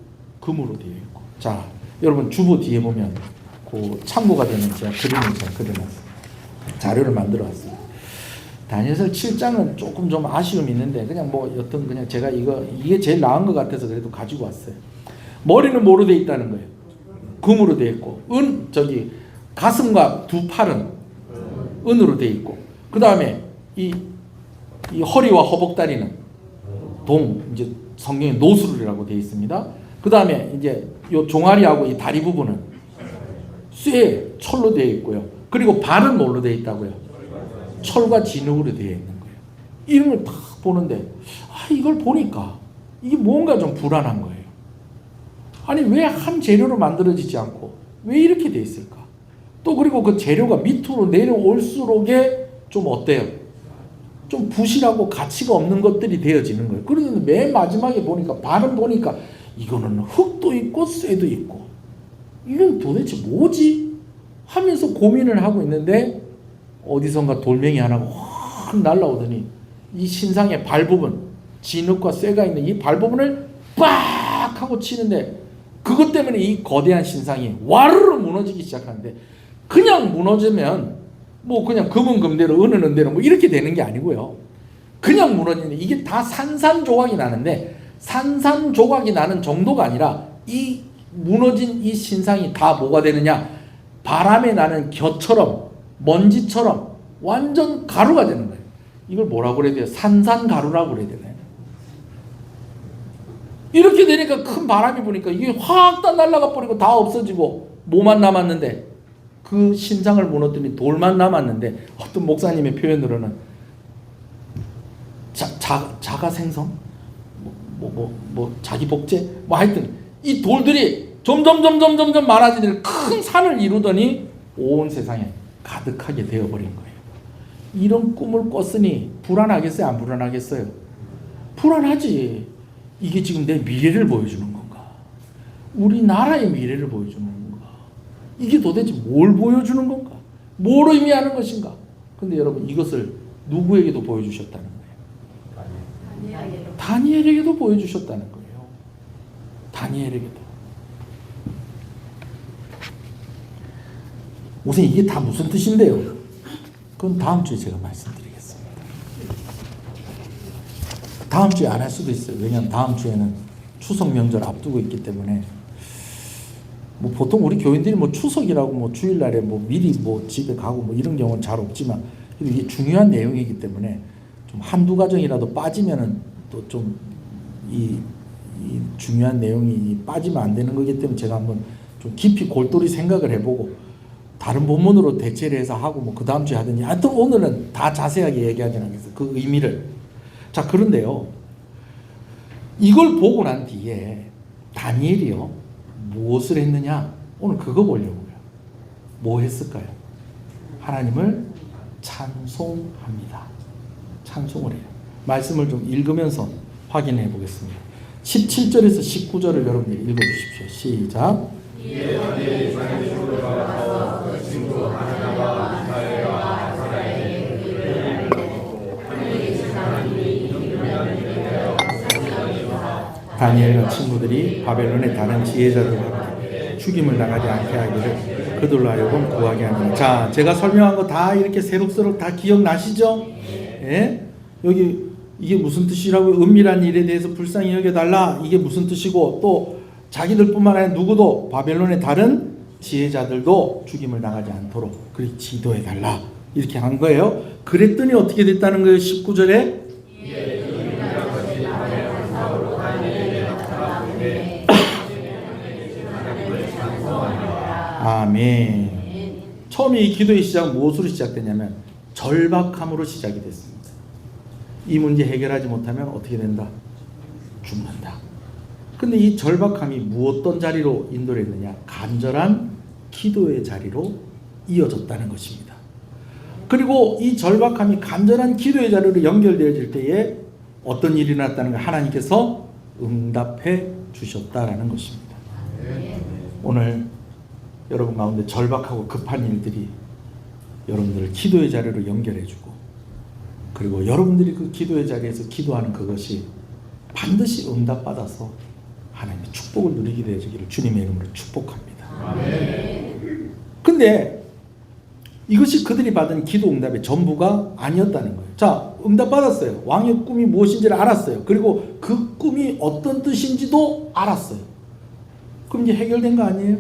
금으로 되어 있고, 자 여러분 주보 뒤에 보면 그 참고가 되는 제가 그림을 제가 그려놨어요. 자료를 만들어 왔어요. 다니엘서 7장은 조금 좀 아쉬움이 있는데 그냥 뭐 여튼 그냥 제가 이게 제일 나은 것 같아서 그래도 가지고 왔어요. 머리는 뭐로 되어 있다는 거예요? 금으로 되어 있고, 가슴과 두 팔은 은으로 되어 있고, 그 다음에 이 허리와 허벅다리는 이제 성경에 노수르라고 되어 있습니다. 그 다음에 이제 요 종아리하고 이 다리 부분은 쇠, 철로 되어 있고요. 그리고 발은 뭘로 되어 있다고요? 철과 진흙으로 되어 있는 거예요. 이런 걸 딱 보는데 이걸 보니까 이게 뭔가 좀 불안한 거예요. 아니 왜 한 재료로 만들어지지 않고 왜 이렇게 되어 있을까? 또 그리고 그 재료가 밑으로 내려올수록에 좀 어때요? 좀 부실하고 가치가 없는 것들이 되어지는 거예요. 그런데 맨 마지막에 보니까 발은 보니까 이거는 흙도 있고 쇠도 있고 이건 도대체 뭐지? 하면서 고민을 하고 있는데 어디선가 돌멩이 하나가 확 날라오더니 이 신상의 발 부분, 진흙과 쇠가 있는 이 발 부분을 빡 하고 치는데 그것 때문에 이 거대한 신상이 와르르 무너지기 시작하는데, 그냥 무너지면 뭐 그냥 금은 금대로 은은 은대로 뭐 이렇게 되는 게 아니고요. 그냥 무너지는데 이게 다 산산조각이 나는데, 산산조각이 나는 정도가 아니라 이 무너진 이 신상이 다 뭐가 되느냐, 바람에 나는 겨처럼 먼지처럼 완전 가루가 되는 거예요. 이걸 뭐라고 그래야 돼요? 산산가루라고 그래야 되나요? 이렇게 되니까 큰 바람이 부니까 이게 확 다 날아가 버리고 다 없어지고 뭐만 남았는데, 그 신상을 무너뜨린 돌만 남았는데, 어떤 목사님의 표현으로는 자가 생성? 자기 복제? 뭐 하여튼 이 돌들이 점점 많아지는 큰 산을 이루더니 온 세상에 가득하게 되어버린 거예요. 이런 꿈을 꿨으니 불안하겠어요? 안 불안하겠어요? 불안하지. 이게 지금 내 미래를 보여주는 건가? 우리나라의 미래를 보여주는 건가? 이게 도대체 뭘 보여주는 건가? 뭘 의미하는 것인가? 근데 여러분 이것을 누구에게도 보여주셨다는 거예요? 다니엘에게도 보여주셨다는 거예요. 다니엘에게도. 우선 이게 다 무슨 뜻인데요? 그건 다음 주에 제가 말씀드리겠습니다. 다음 주에 안 할 수도 있어요. 왜냐하면 다음 주에는 추석 명절 앞두고 있기 때문에, 뭐 보통 우리 교인들이 뭐 추석이라고 뭐 주일날에 뭐 미리 뭐 집에 가고 뭐 이런 경우는 잘 없지만, 이게 중요한 내용이기 때문에 좀 한두 가정이라도 빠지면은 또 좀 이 중요한 내용이 빠지면 안 되는 거기 때문에 제가 한번 좀 깊이 골똘히 생각을 해보고 다른 본문으로 대체를 해서 하고 뭐 그 다음 주에 하든지, 하여튼 오늘은 다 자세하게 얘기하진 않겠어요. 그 의미를. 자, 그런데요, 이걸 보고 난 뒤에 다니엘이요 무엇을 했느냐, 오늘 그거 보려고요. 뭐 했을까요? 하나님을 찬송합니다. 찬송을 해요. 말씀을 좀 읽으면서 확인해 보겠습니다. 17절에서 19절을 여러분들이 읽어주십시오. 시작. 다니엘과 친구들이 바벨론의 다른 지혜자들과 함께 죽임을 당하지 않게 하기를 그들로 하여금 구하게 합니다. 자, 제가 설명한 거 다 이렇게 새록새록 다 기억나시죠? 예? 여기 이게 무슨 뜻이라고? 은밀한 일에 대해서 불쌍히 여겨달라. 이게 무슨 뜻이고, 또 자기들뿐만 아니라 누구도 바벨론의 다른 지혜자들도 죽임을 당하지 않도록 그렇게 지도해달라. 이렇게 한 거예요. 그랬더니 어떻게 됐다는 거예요? 19절에 아멘. 처음에 이 기도의 시작은 무엇으로 시작되냐면 절박함으로 시작이 됐습니다. 이 문제 해결하지 못하면 어떻게 된다? 죽는다. 근데 이 절박함이 무엇던 자리로 인도를 했느냐? 간절한 기도의 자리로 이어졌다는 것입니다. 그리고 이 절박함이 간절한 기도의 자리로 연결되어질 때에 어떤 일이 일어났다는 걸 하나님께서 응답해 주셨다라는 것입니다. 오늘 여러분 가운데 절박하고 급한 일들이 여러분들을 기도의 자리로 연결해주고, 그리고 여러분들이 그 기도의 자리에서 기도하는 그것이 반드시 응답받아서 하나님의 축복을 누리게 되어지기를 주님의 이름으로 축복합니다. 근데 이것이 그들이 받은 기도 응답의 전부가 아니었다는 거예요. 자, 응답받았어요. 왕의 꿈이 무엇인지를 알았어요. 그리고 그 꿈이 어떤 뜻인지도 알았어요. 그럼 이제 해결된 거 아니에요?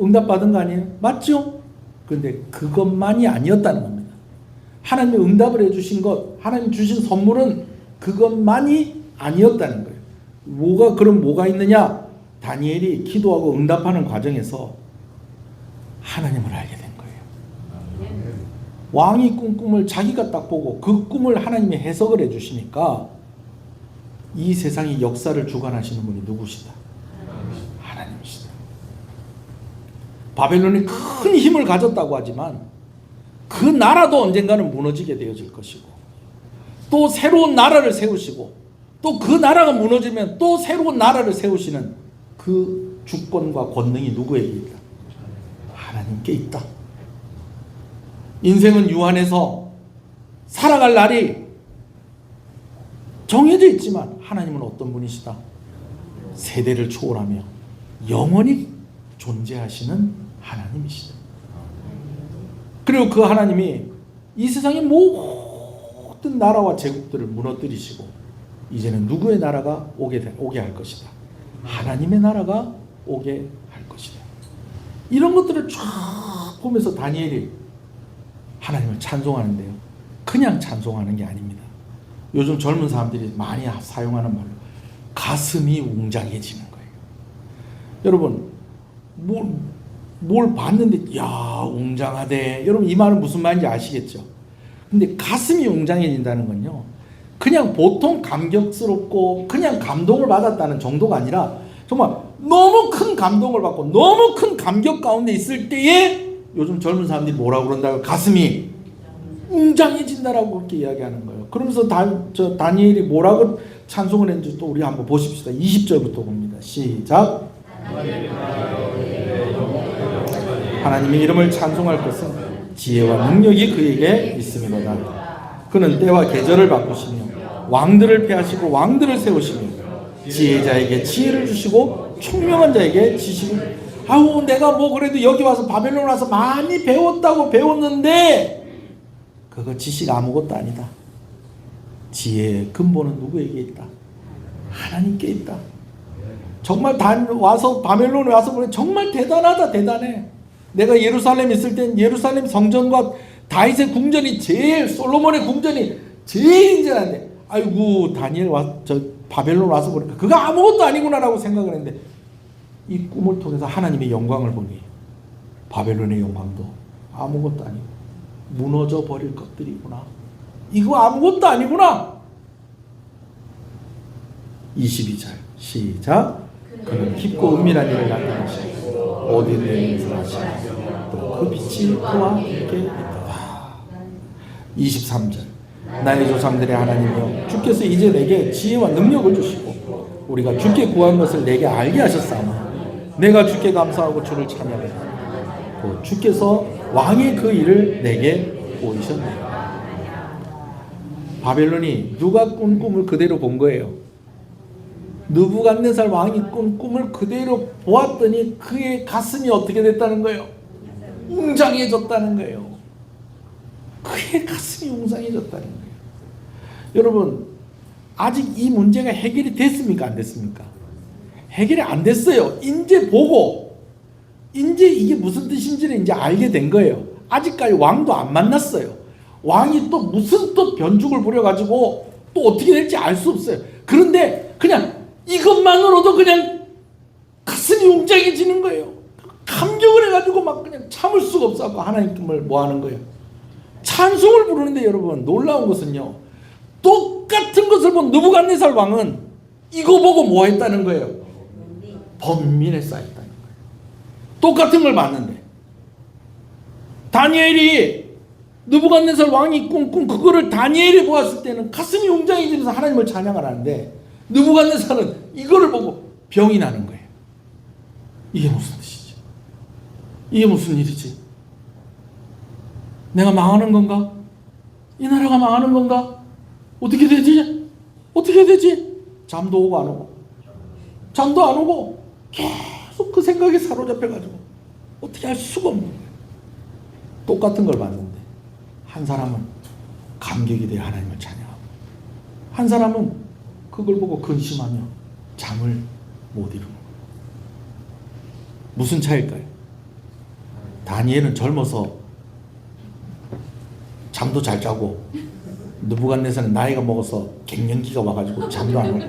응답받은 거 아니에요? 맞죠? 그런데 그것만이 아니었다는 겁니다. 하나님이 응답을 해주신 것, 하나님 주신 선물은 그것만이 아니었다는 거예요. 그럼 뭐가 있느냐? 다니엘이 기도하고 응답하는 과정에서 하나님을 알게 된 거예요. 왕이 꾼 꿈을 자기가 딱 보고 그 꿈을 하나님이 해석을 해주시니까 이 세상의 역사를 주관하시는 분이 누구시다? 하나님이시다. 바벨론이 큰 힘을 가졌다고 하지만 그 나라도 언젠가는 무너지게 되어질 것이고, 또 새로운 나라를 세우시고, 또 그 나라가 무너지면 또 새로운 나라를 세우시는 그 주권과 권능이 누구에게 있다? 하나님께 있다. 인생은 유한해서 살아갈 날이 정해져 있지만 하나님은 어떤 분이시다? 세대를 초월하며 영원히 존재하시는 하나님이시다. 그리고 그 하나님이 이 세상의 모든 나라와 제국들을 무너뜨리시고 이제는 누구의 나라가 오게 할 것이다? 하나님의 나라가 오게 할 것이다. 이런 것들을 쫙 보면서 다니엘이 하나님을 찬송하는데요, 그냥 찬송하는 게 아닙니다. 요즘 젊은 사람들이 많이 사용하는 말로 가슴이 웅장해지는 거예요. 여러분, 뭘 봤는데 야 웅장하대. 여러분 이 말은 무슨 말인지 아시겠죠? 근데 가슴이 웅장해진다는 건요, 그냥 보통 감격스럽고 그냥 감동을 받았다는 정도가 아니라 정말 너무 큰 감동을 받고 너무 큰 감격 가운데 있을 때에 요즘 젊은 사람들이 뭐라고 그런다고? 가슴이 웅장해진다라고 그렇게 이야기하는 거예요. 그러면서 다니엘이 뭐라고 찬송을 했는지 또 우리 한번 보십시다. 20절부터 봅니다. 시작. 하나님의 이름을 찬송할 것은 지혜와 능력이 그에게 있음이로다. 그는 때와 계절을 바꾸시며 왕들을 폐하시고 왕들을 세우시며 지혜자에게 지혜를 주시고 총명한 자에게 지식을. 아우 내가 뭐 그래도 여기 와서 바벨론 와서 많이 배웠는데 그거 지식 아무것도 아니다. 지혜의 근본은 누구에게 있다? 하나님께 있다. 정말 바벨론에 와서 보니 정말 대단하다. 대단해. 내가 예루살렘 있을 땐 예루살렘 성전과 다윗의 궁전이 솔로몬의 궁전이 제일 인전한데, 아이고 다니엘 바벨론 와서 보니까 그거 아무것도 아니구나라고 생각을 했는데 이 꿈을 통해서 하나님의 영광을 보니 바벨론의 영광도 아무것도 아니고 무너져 버릴 것들이구나. 이거 아무것도 아니구나. 22절 시작. 그는 깊고 은밀한 일을 나타내시고 어디에 있는 것을 아시고 또 그 빛이 그와 함께 있다. 23절 나의 조상들의 하나님이여 주께서 이제 내게 지혜와 능력을 주시고 우리가 주께 구한 것을 내게 알게 하셨사오니 내가 주께 감사하고 주를 찬양합니다. 또 주께서 왕의 그 일을 내게 보이셨네요. 바벨론이 누가 꾼 꿈을 그대로 본 거예요. 느부갓네살 왕이 꾼 꿈을 그대로 보았더니 그의 가슴이 어떻게 됐다는 거예요? 웅장해졌다는 거예요. 그의 가슴이 웅장해졌다는 거예요. 여러분 아직 이 문제가 해결이 됐습니까? 안 됐습니까? 해결이 안 됐어요. 이제 보고 이제 이게 무슨 뜻인지를 이제 알게 된 거예요. 아직까지 왕도 안 만났어요. 왕이 또 무슨 또 변죽을 부려가지고 또 어떻게 될지 알 수 없어요. 그런데 그냥 이것만으로도 그냥 가슴이 웅장해지는 거예요. 감격을 해가지고 막 그냥 참을 수가 없어서 하나님을 뭐 하는 거예요? 찬송을 부르는데 여러분 놀라운 것은요, 똑같은 것을 본 느부갓네살 왕은 이거 보고 뭐 했다는 거예요? 번민에 쌓였다는 거예요. 똑같은 걸 봤는데 다니엘이 느부갓네살 왕이 꿈꾼 그거를 다니엘이 보았을 때는 가슴이 웅장해지면서 하나님을 찬양을 하는데, 느부갓네살은 이거를 보고 병이 나는 거예요. 이게 무슨 뜻이지? 이게 무슨 일이지? 내가 망하는 건가? 이 나라가 망하는 건가? 어떻게 되지? 어떻게 되지? 잠도 오고 안 오고, 잠도 안 오고 계속 그 생각에 사로잡혀가지고 어떻게 할 수가 없는 거예요. 똑같은 걸 봤는데 한 사람은 감격이 되어 하나님을 찬양하고, 한 사람은 그걸 보고 근심하며 잠을 못 이루는 거예요. 무슨 차이일까요? 다니엘은 젊어서 잠도 잘 자고, 느부갓네살은 나이가 먹어서 갱년기가 와가지고 잠도 안 오고.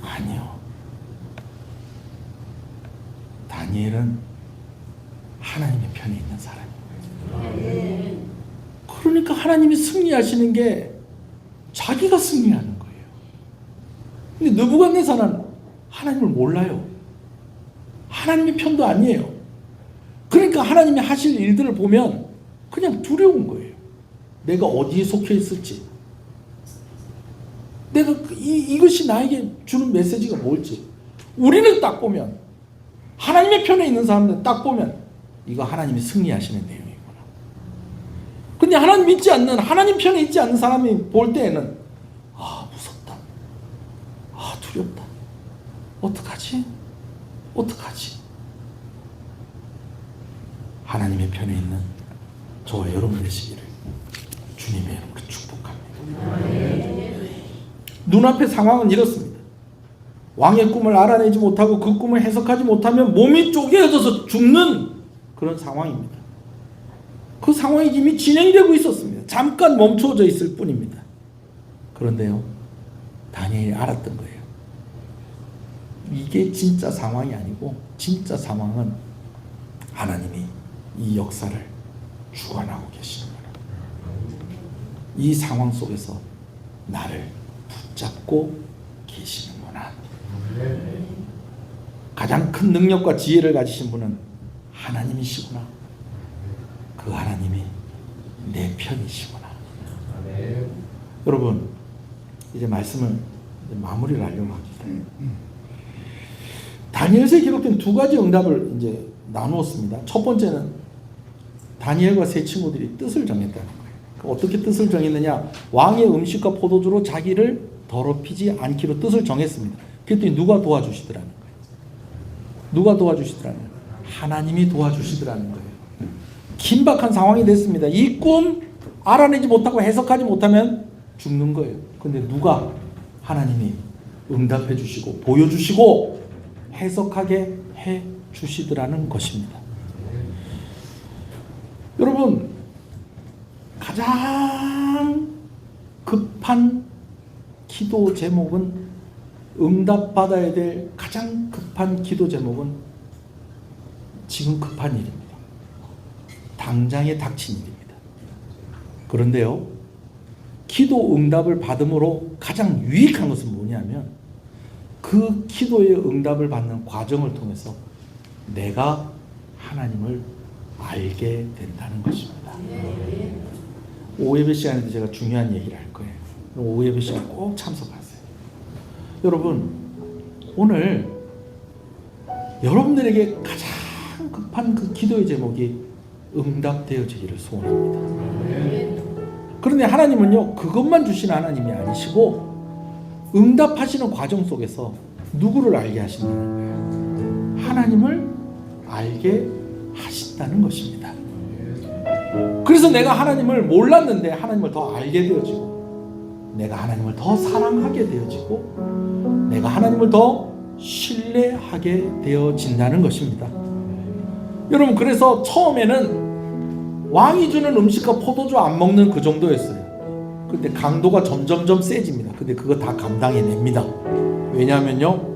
아니요. 다니엘은 하나님의 편에 있는 사람이에요. 그러니까 하나님이 승리하시는 게 자기가 승리하는 거예요. 근데 느부갓네살은 하나님을 몰라요. 하나님의 편도 아니에요. 그러니까 하나님이 하실 일들을 보면 그냥 두려운 거예요. 내가 어디에 속해 있을지, 내가 이것이 나에게 주는 메시지가 뭘지. 우리는 딱 보면, 하나님의 편에 있는 사람들은 딱 보면 이거 하나님이 승리하시는 내용이구나. 근데 하나님 믿지 않는, 하나님 편에 있지 않는 사람이 볼 때에는 아, 무섭다, 아, 두렵다, 어떡하지? 어떡하지? 하나님의 편에 있는 저와 여러분 되시기를 주님의 이름으로 축복합니다. 눈앞의 상황은 이렇습니다. 왕의 꿈을 알아내지 못하고 그 꿈을 해석하지 못하면 몸이 쪼개져서 죽는 그런 상황입니다. 그 상황이 이미 진행되고 있었습니다. 잠깐 멈춰져 있을 뿐입니다. 그런데요, 다니엘이 알았던 거예요. 이게 진짜 상황이 아니고, 진짜 상황은 하나님이 이 역사를 주관하고 계시는구나. 이 상황 속에서 나를 붙잡고 계시는구나. 가장 큰 능력과 지혜를 가지신 분은 하나님이시구나. 그 하나님이 내 편이시구나. 여러분, 이제 말씀을 마무리를 하려고 합니다. 다니엘서에 기록된 두 가지 응답을 이제 나누었습니다. 첫 번째는 다니엘과 세 친구들이 뜻을 정했다는 거예요. 어떻게 뜻을 정했느냐? 왕의 음식과 포도주로 자기를 더럽히지 않기로 뜻을 정했습니다. 그랬더니 누가 도와주시더라는 거예요. 누가 도와주시더라는 거예요? 하나님이 도와주시더라는 거예요. 긴박한 상황이 됐습니다. 이 꿈 알아내지 못하고 해석하지 못하면 죽는 거예요. 근데 누가? 하나님이 응답해 주시고 보여주시고 해석하게 해 주시더라는 것입니다. 여러분, 가장 급한 기도 제목은, 응답받아야 될 가장 급한 기도 제목은 지금 급한 일입니다. 당장에 닥친 일입니다. 그런데요, 기도 응답을 받음으로 가장 유익한 것은 뭐냐면, 그 기도의 응답을 받는 과정을 통해서 내가 하나님을 알게 된다는 것입니다. 오후 예배 시간에도 제가 중요한 얘기를 할 거예요. 오후 예배 시간 꼭 참석하세요. 여러분, 오늘 여러분들에게 가장 급한 그 기도의 제목이 응답되어지기를 소원합니다. 그런데 하나님은요, 그것만 주시는 하나님이 아니시고 응답하시는 과정 속에서 누구를 알게 하신다는 거예요? 하나님을 알게 하신다는 것입니다. 그래서 내가 하나님을 몰랐는데 하나님을 더 알게 되어지고, 내가 하나님을 더 사랑하게 되어지고, 내가 하나님을 더 신뢰하게 되어진다는 것입니다. 여러분, 그래서 처음에는 왕이 주는 음식과 포도주 안 먹는 그 정도였어요. 근데 강도가 점점점 세집니다. 근데 그거 다 감당해냅니다. 왜냐하면요,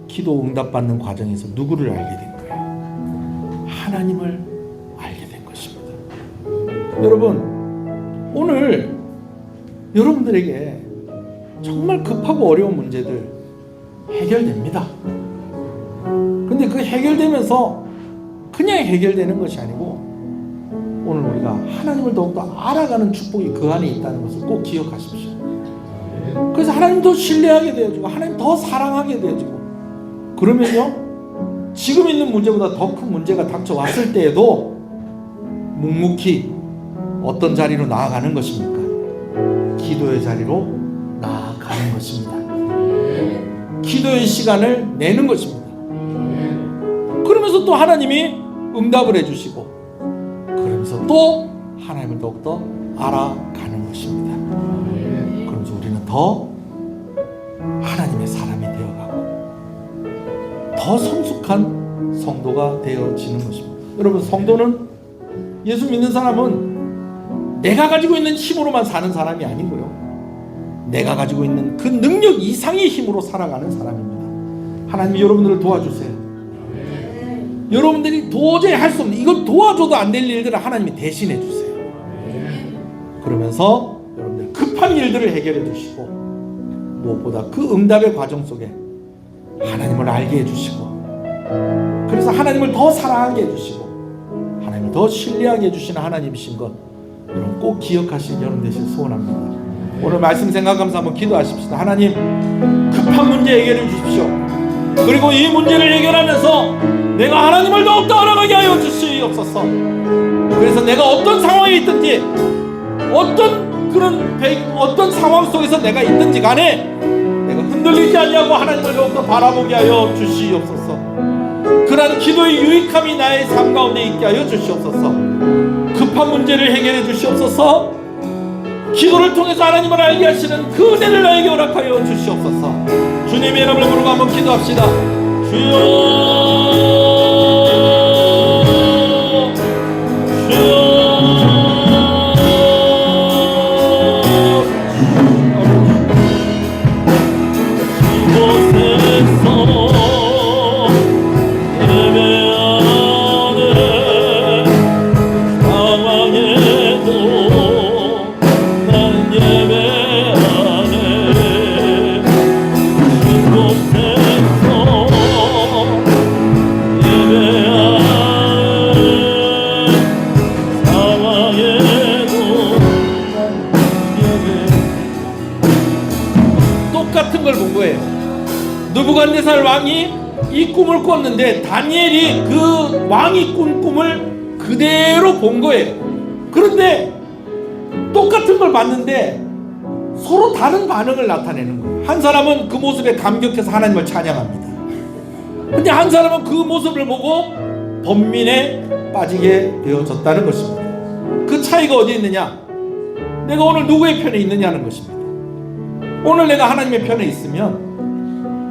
기도 응답받는 과정에서 누구를 알게 된 거예요? 하나님을 알게 된 것입니다. 여러분, 오늘 여러분들에게 정말 급하고 어려운 문제들 해결됩니다. 근데 그 해결되면서 그냥 해결되는 것이 아니고 오늘 우리가 하나님을 더욱더 알아가는 축복이 그 안에 있다는 것을 꼭 기억하십시오. 그래서 하나님 더 신뢰하게 되어지고 하나님 더 사랑하게 되어지고, 그러면요 지금 있는 문제보다 더 큰 문제가 닥쳐왔을 때에도 묵묵히 어떤 자리로 나아가는 것입니까? 기도의 자리로 나아가는 것입니다. 기도의 시간을 내는 것입니다. 그러면서 또 하나님이 응답을 해주시고, 그러면서 또 하나님을 더욱더 알아가는 것입니다. 그러면서 우리는 더 하나님의 사람이 되어가고 더 성숙한 성도가 되어지는 것입니다. 여러분, 성도는, 예수 믿는 사람은 내가 가지고 있는 힘으로만 사는 사람이 아니고요, 내가 가지고 있는 그 능력 이상의 힘으로 살아가는 사람입니다. 하나님이 여러분들을 도와주세요. 여러분들이 도저히 할 수 없는, 이걸 도와줘도 안 될 일들을 하나님이 대신해 주세요. 그러면서 여러분들 급한 일들을 해결해 주시고, 무엇보다 그 응답의 과정 속에 하나님을 알게 해주시고, 그래서 하나님을 더 사랑하게 해주시고 하나님을 더 신뢰하게 해주시는 하나님이신 것 여러분 꼭 기억하시길 여러분 되실 소원합니다. 오늘 말씀 생각하면서 한번 기도하십시다. 하나님, 급한 문제 해결해 주십시오. 그리고 이 문제를 해결하면서 내가 하나님을 더욱더 알아가게 하여 주시옵소서. 그래서 내가 어떤 상황에 있든지, 어떤 상황 속에서 내가 있든지 간에 내가 흔들리지 않냐고 하나님을 더욱더 바라보게 하여 주시옵소서. 그러한 기도의 유익함이 나의 삶 가운데 있게 하여 주시옵소서. 급한 문제를 해결해 주시옵소서. 기도를 통해서 하나님을 알게 하시는 그 은혜를 나에게 허락하여 주시옵소서. 주님의 이름을 부르고 한번 기도합시다. 주여, 똑같은 걸 본 거예요. 느부갓네살 왕이 이 꿈을 꿨는데 다니엘이 그 왕이 꾼 꿈을 그대로 본 거예요. 그런데 똑같은 걸 봤는데 서로 다른 반응을 나타내는 거예요. 한 사람은 그 모습에 감격해서 하나님을 찬양합니다. 근데 한 사람은 그 모습을 보고 번민에 빠지게 되어졌다는 것입니다. 그 차이가 어디에 있느냐? 내가 오늘 누구의 편에 있느냐는 것입니다. 오늘 내가 하나님의 편에 있으면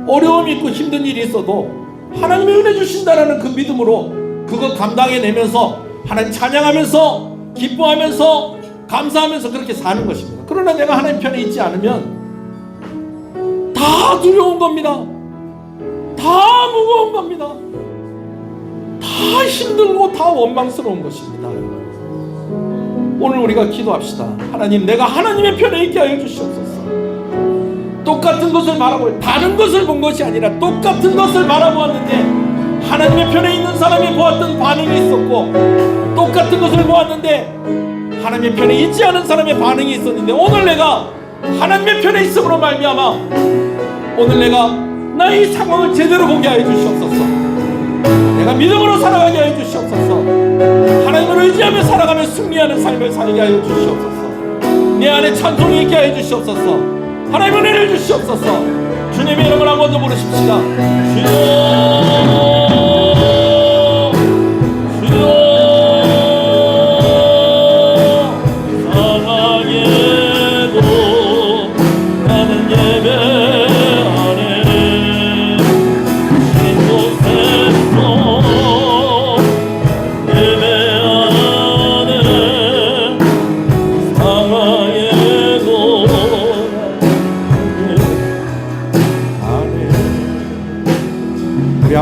어려움이 있고 힘든 일이 있어도 하나님이 은혜 주신다라는 그 믿음으로 그거 감당해내면서 하나님 찬양하면서 기뻐하면서 감사하면서 그렇게 사는 것입니다. 그러나 내가 하나님 편에 있지 않으면 다 두려운 겁니다. 다 무거운 겁니다. 다 힘들고 다 원망스러운 것입니다. 오늘 우리가 기도합시다. 하나님, 내가 하나님의 편에 있게 하여 주시옵소서. 똑같은 것을 바라보고 다른 것을 본 것이 아니라 똑같은 것을 바라보았는데 하나님의 편에 있는 사람이 보았던 반응이 있었고, 똑같은 것을 보았는데 하나님의 편에 있지 않은 사람의 반응이 있었는데, 오늘 내가 하나님의 편에 있음으로 말미암아 오늘 내가 나의 상황을 제대로 보게 하여 주시옵소서. 내가 믿음으로 살아가게 하여 주시옵소서. 하나님을 의지하며 살아가며 승리하는 삶을 살게 하여 주시옵소서. 내 안에 찬송이 있게 하여 주시옵소서. 하나님의 은혜를 주시옵소서. 주님의 이름을 한 번 더 부르십시다. 주여, 주여. 사랑해도 나는 예배하네. 신 곳에서 예배하네. 사랑해도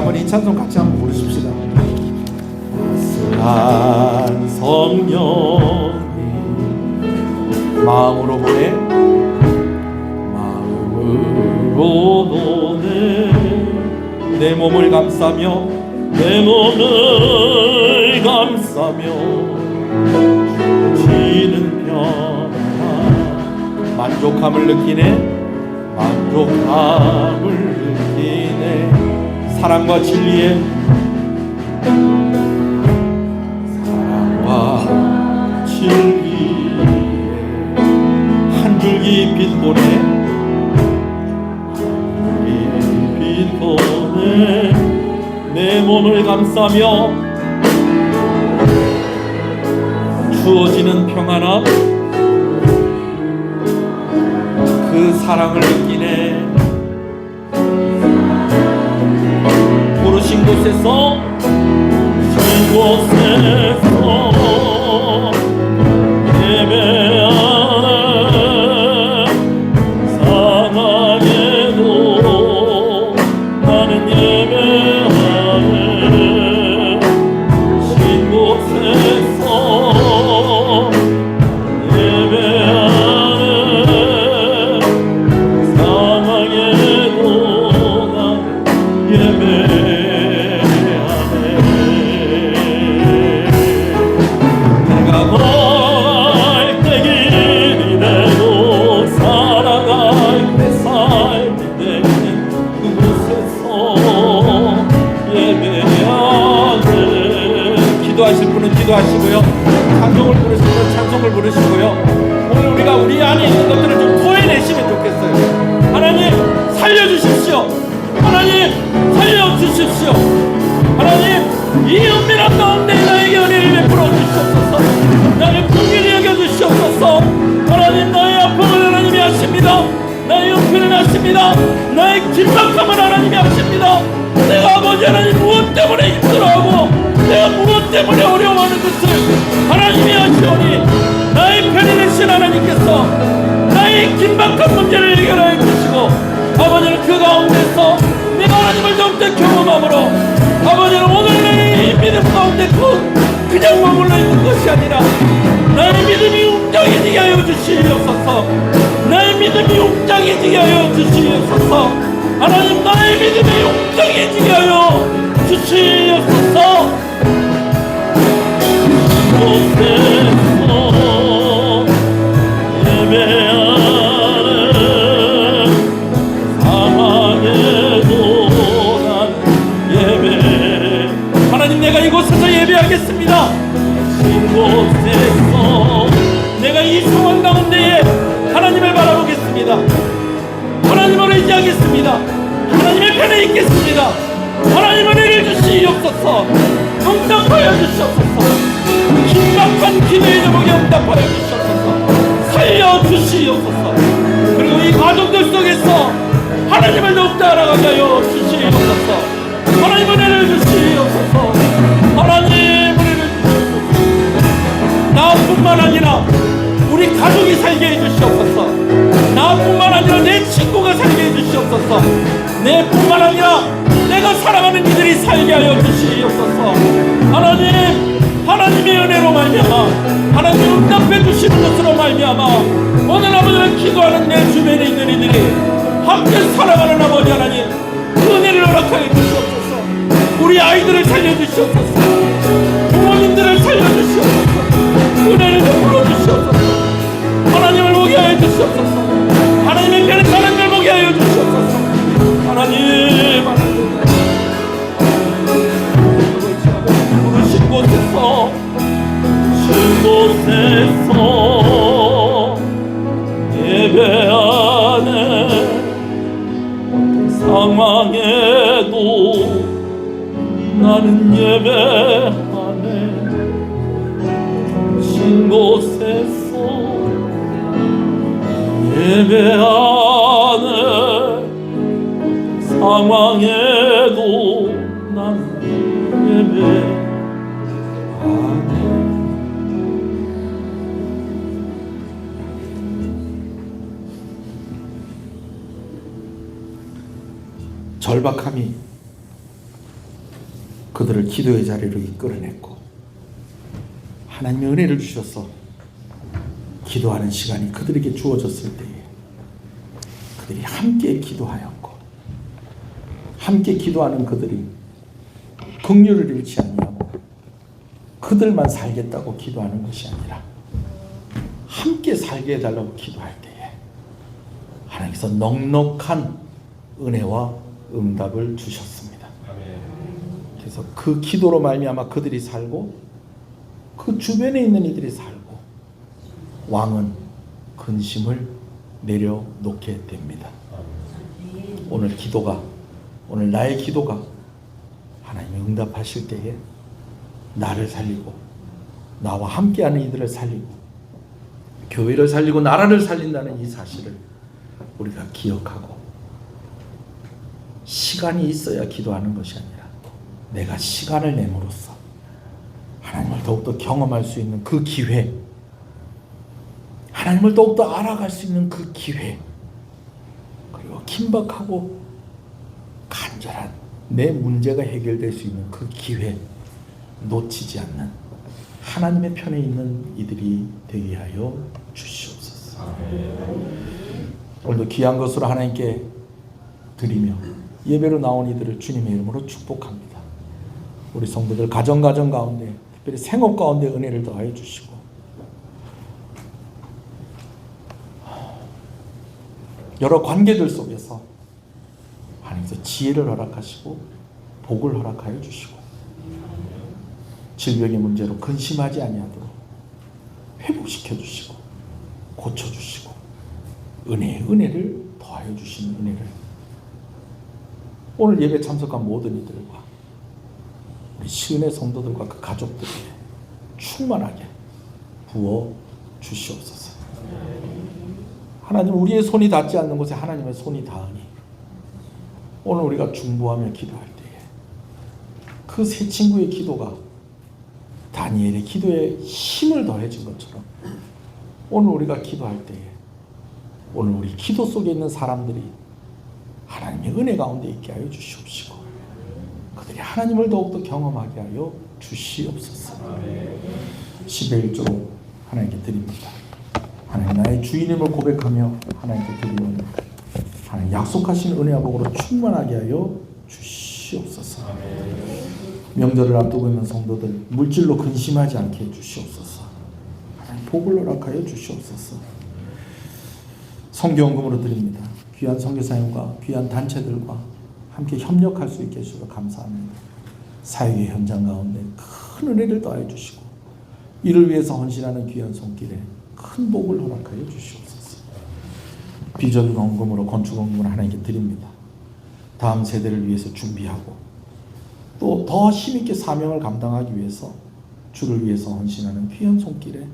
한번 이 찬송 같이 한번 부르십시다. 한 성령이 마음으로 보내 마음으로 보내 내 몸을 감싸며 내 몸을 감싸며 지는 평안 만족함을 느끼네 만족함을 느끼네 사랑과 진리에 사랑과 진리에 한 줄기 빛 보내 빛 보내 내 몸을 감싸며 주어지는 평안함 그 사랑을 느끼네 부르신 곳에서 이곳에서 예배하네 사랑에도 나는 예배하네 이곳에서 예배하네 사랑에도 나는 예배하네 기도하실 분은 기도하시고요 찬송을 부르실 분은 찬송을 부르시고요 오늘 우리가 우리 안에 있는 것들을 좀 토해내시면 좋겠어요. 하나님 살려주십시오. 하나님 살려주십시오. 하나님 이 은밀한 가운데 나에게 은혜를 베풀어 주시옵소서. 나를 긍휼히 여겨주시옵소서. 하나님 나의 아픔을 하나님이 아십니다. 나의 연필을 아십니다. 나의 긴박함을 하나님이 아십니다. 내가 아버지 하나님 무엇 때문에 힘들어하고 내가 무엇 때문에 어려워하는 것을 하나님이 아시오니 나의 편이 되신 하나님께서 나의 긴박한 문제를 해결하여 주시고 아버지는 그 가운데서 내가 하나님을 더욱더 경험함으로 아버지는 오늘 내 믿음 가운데 그냥 머물러 있는 것이 아니라 나의 믿음이 웅장해지게 하여 주시옵소서. 나의 믿음이 웅장해지게 하여 주시옵소서. 하나님 나의 믿음이 웅장해지게 하여 주시옵소서. 곳에서 예배하는 사랑에도 난 예배 하나님 내가 이곳에서 예배하겠습니다. 이곳에서 내가 이 상황 가운데에 하나님을 바라보겠습니다. 하나님을 의지하겠습니다. 하나님의 편에 있겠습니다. 하나님 은혜를 주시옵소서. 응답하여 주시옵소서. 긴박한 기도의 제목에 응답하여 주시옵소서. 살려주시옵소서. 그리고 이 가족들 속에서 하나님을 더욱더 알아가게 하여 주시옵소서. 하나님 은혜를 주시옵소서. 하나님 은혜를 주시옵소서. 나뿐만 아니라 우리 가족이 살게 해주시옵소서. 나뿐만 아니라 내 친구가 살게 해주시옵소서. 내뿐만 아니라 내가 사랑하는 이들이 살게 하여 주시옵소서. 하나님 하나님의 은혜로 말미암아 하나님 응답해 주시는 것으로 말미암아 오늘 아버지를 기도하는 내 주변에 있는 이들이 함께 살아가는 아버지 하나님 은혜를 허락하여 주시옵소서. 우리 아이들을 살려주시옵소서. 부모님들을 살려주시옵소서. 은혜를 베풀어 주시옵소서. 하나님을 보게 하여 주시옵소서. 하나님의 편에 사는 걸 보게 하여 주시옵소서. 하나님 부르신 곳에서 예배하네 상황에도 나는 예배하네 신 곳에서 예배하네 상황에도 나는 예배하네. 절박함이 그들을 기도의 자리로 이끌어냈고 하나님의 은혜를 주셔서 기도하는 시간이 그들에게 주어졌을 때에 그들이 함께 기도하였고 함께 기도하는 그들이 긍휼을 잃지 아니하고 그들만 살겠다고 기도하는 것이 아니라 함께 살게 해달라고 기도할 때에 하나님께서 넉넉한 은혜와 응답을 주셨습니다. 그래서 그 기도로 말미암아 그들이 살고 그 주변에 있는 이들이 살고 왕은 근심을 내려놓게 됩니다. 오늘 나의 기도가 하나님이 응답하실 때에 나를 살리고 나와 함께하는 이들을 살리고 교회를 살리고 나라를 살린다는 이 사실을 우리가 기억하고 시간이 있어야 기도하는 것이 아니라 내가 시간을 내므로써 하나님을 더욱더 경험할 수 있는 그 기회, 하나님을 더욱더 알아갈 수 있는 그 기회, 그리고 긴박하고 간절한 내 문제가 해결될 수 있는 그 기회 놓치지 않는 하나님의 편에 있는 이들이 되게 하여 주시옵소서. 오늘도 귀한 것으로 하나님께 드리며 예배로 나온 이들을 주님의 이름으로 축복합니다. 우리 성도들 가정 가운데 특별히 생업 가운데 은혜를 더하여 주시고 여러 관계들 속에서 하나님께서 지혜를 허락하시고 복을 허락하여 주시고 질병의 문제로 근심하지 아니하도록 회복시켜 주시고 고쳐 주시고 은혜를 더하여 주시는 은혜를 오늘 예배 참석한 모든 이들과 우리 시은혜 성도들과 그 가족들에게 충만하게 부어 주시옵소서. 하나님, 우리의 손이 닿지 않는 곳에 하나님의 손이 닿으니 오늘 우리가 중보하며 기도할 때에 그 세 친구의 기도가 다니엘의 기도에 힘을 더해준 것처럼 오늘 우리가 기도할 때에 오늘 우리 기도 속에 있는 사람들이 하나님의 은혜 가운데 있게 하여 주시옵시고 그들이 하나님을 더욱더 경험하게 하여 주시옵소서. 10의 1조로 하나님께 드립니다. 하나님, 나의 주인임을 고백하며 하나님께 드리오니 하나님 약속하신 은혜와 복으로 충만하게 하여 주시옵소서. 명절을 앞두고 있는 성도들 물질로 근심하지 않게 해주시옵소서. 하나님 복을 허락하여 주시옵소서. 성경금으로 드립니다. 귀한 선교사님과 귀한 단체들과 함께 협력할 수 있게 해주셔서 감사합니다. 사역의 현장 가운데 큰 은혜를 더해 주시고 이를 위해서 헌신하는 귀한 손길에 큰 복을 허락하여 주시옵소서. 비전원금으로 건축원금을 하나님께 드립니다. 다음 세대를 위해서 준비하고 또 더 힘있게 사명을 감당하기 위해서 주를 위해서 헌신하는 귀한 손길에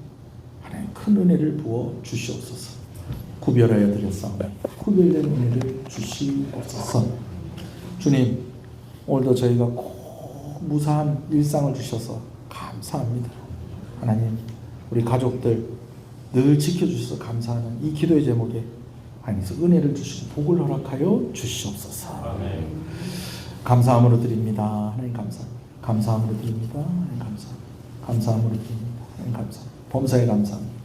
하나님 큰 은혜를 부어 주시옵소서. 구별하여 드렸사오니 구별된 은혜를 주시옵소서. 주님, 오늘도 저희가 꼭 무사한 일상을 주셔서 감사합니다. 하나님, 우리 가족들 늘 지켜주셔서 감사하는 이 기도의 제목에 하나님께서 은혜를 주시고 복을 허락하여 주시옵소서. 아멘. 감사함으로 드립니다. 하나님 감사합니다. 감사함으로 드립니다. 하나님 감사합니다. 감사함으로 드립니다. 하나님 감사합니다. 범사에 감사합니다.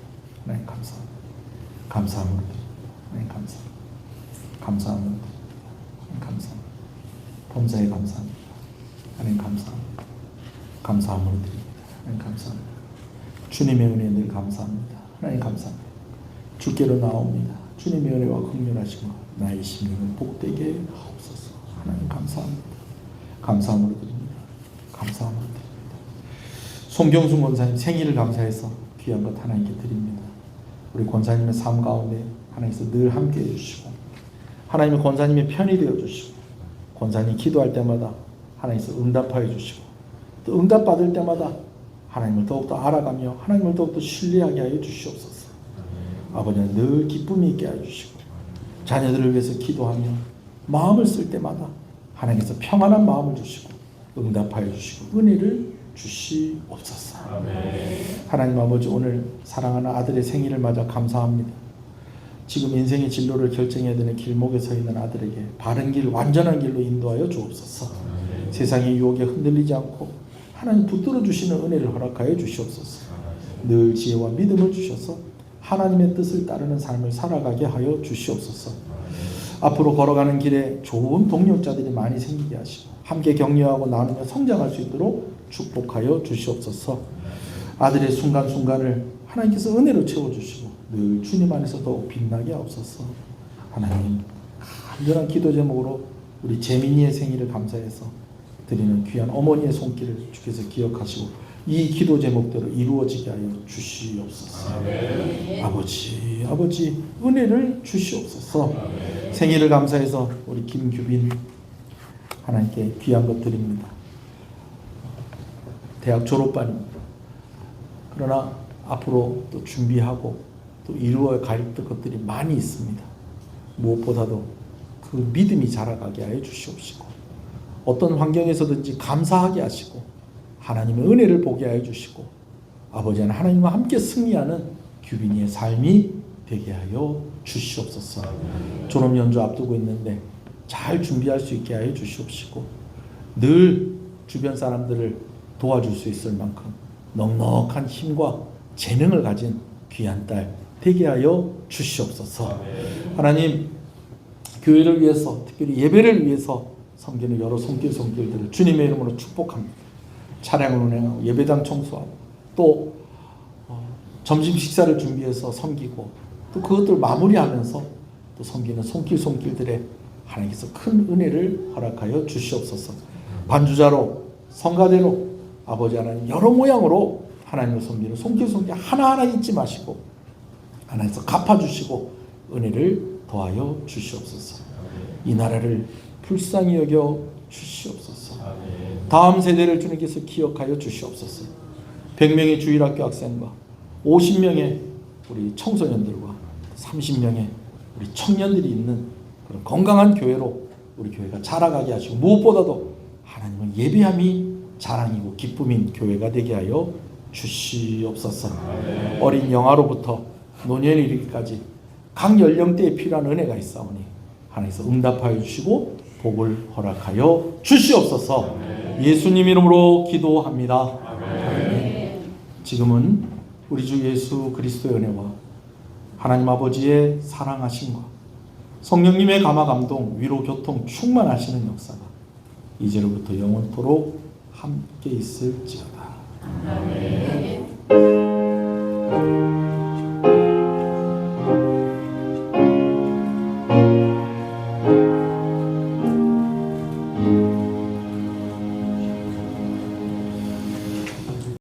하나님 감사합니다. 감사함으로 드립니다. 하나님 감사합니다. 감사함으로 드립니다. 하나님 감사합니다. 범사에 감사합니다. 하나님 감사합니다. 감사함으로 드립니다. 하나님 감사합니다. 주님의 은혜에 늘 감사합니다. 하나님 감사합니다. 주께로 나옵니다. 주님의 은혜와 긍휼하심과 나의 심령을 복되게 하옵소서. 하나님 감사합니다. 감사함으로 드립니다. 감사함으로 드립니다. 송경순 권사님 생일을 감사해서 귀한 것 하나님께 드립니다. 우리 권사님의 삶 가운데 하나님께서 늘 함께 해주시고 하나님의 권사님의 편이 되어주시고 권사님 기도할 때마다 하나님께서 응답하여 주시고 또 응답받을 때마다 하나님을 더욱더 알아가며 하나님을 더욱더 신뢰하게 하여 주시옵소서. 아버지는 늘 기쁨이 있게 하여 주시고 자녀들을 위해서 기도하며 마음을 쓸 때마다 하나님께서 평안한 마음을 주시고 응답하여 주시고 은혜를 주시옵소서. 아멘. 하나님 아버지, 오늘 사랑하는 아들의 생일을 맞아 감사합니다. 지금 인생의 진로를 결정해야 되는 길목에 서 있는 아들에게 바른 길, 완전한 길로 인도하여 주옵소서. 세상의 유혹에 흔들리지 않고 하나님 붙들어 주시는 은혜를 허락하여 주시옵소서. 늘 지혜와 믿음을 주셔서 하나님의 뜻을 따르는 삶을 살아가게 하여 주시옵소서. 앞으로 걸어가는 길에 좋은 동력자들이 많이 생기게 하시고 함께 격려하고 나누며 성장할 수 있도록 축복하여 주시옵소서. 아들의 순간순간을 하나님께서 은혜로 채워주시고 늘 주님 안에서 더욱 빛나게 하옵소서. 하나님, 간절한 기도 제목으로 우리 재민이의 생일을 감사해서 드리는 귀한 어머니의 손길을 주께서 기억하시고 이 기도 제목대로 이루어지게 하여 주시옵소서. 아버지 은혜를 주시옵소서. 생일을 감사해서 우리 김규빈 하나님께 귀한 것 드립니다. 대학 졸업반입니다. 그러나 앞으로 또 준비하고 또 이루어 갈 것들이 많이 있습니다. 무엇보다도 그 믿음이 자라가게 하여 주시옵시고 어떤 환경에서든지 감사하게 하시고 하나님의 은혜를 보게 하여 주시고 아버지는 하나님과 함께 승리하는 규빈이의 삶이 되게 하여 주시옵소서. 졸업 연주 앞두고 있는데 잘 준비할 수 있게 하여 주시옵시고 늘 주변 사람들을 도와줄 수 있을 만큼 넉넉한 힘과 재능을 가진 귀한 딸 되게 하여 주시옵소서. 하나님, 교회를 위해서 특별히 예배를 위해서 섬기는 여러 손길들을 주님의 이름으로 축복합니다. 차량을 운행하고 예배당 청소하고 또 점심 식사를 준비해서 섬기고 또 그것들 마무리하면서 또 섬기는 손길들에 하나님께서 큰 은혜를 허락하여 주시옵소서. 반주자로 성가대로 아버지 하나님 여러 모양으로 하나님을 섬기는 손길 하나하나 잊지 마시고 하나님께서 갚아주시고 은혜를 더하여 주시옵소서. 이 나라를 불쌍히 여겨 주시옵소서. 다음 세대를 주님께서 기억하여 주시옵소서. 100명의 주일학교 학생과 50명의 우리 청소년들과 30명의 우리 청년들이 있는 그런 건강한 교회로 우리 교회가 자라가게 하시고 무엇보다도 하나님은 예배함이 자랑이고 기쁨인 교회가 되게 하여 주시옵소서. 어린 영아로부터 노년에 이르기까지 각 연령대에 필요한 은혜가 있사오니 하나님께서 응답하여 주시고 복을 허락하여 주시옵소서. 예수님 이름으로 기도합니다. 아멘. 지금은 우리 주 예수 그리스도의 은혜와 하나님 아버지의 사랑하심과 성령님의 감화 감동 위로 교통 충만하시는 역사가 이제로부터 영원토록 함께 있을지어다. 아멘.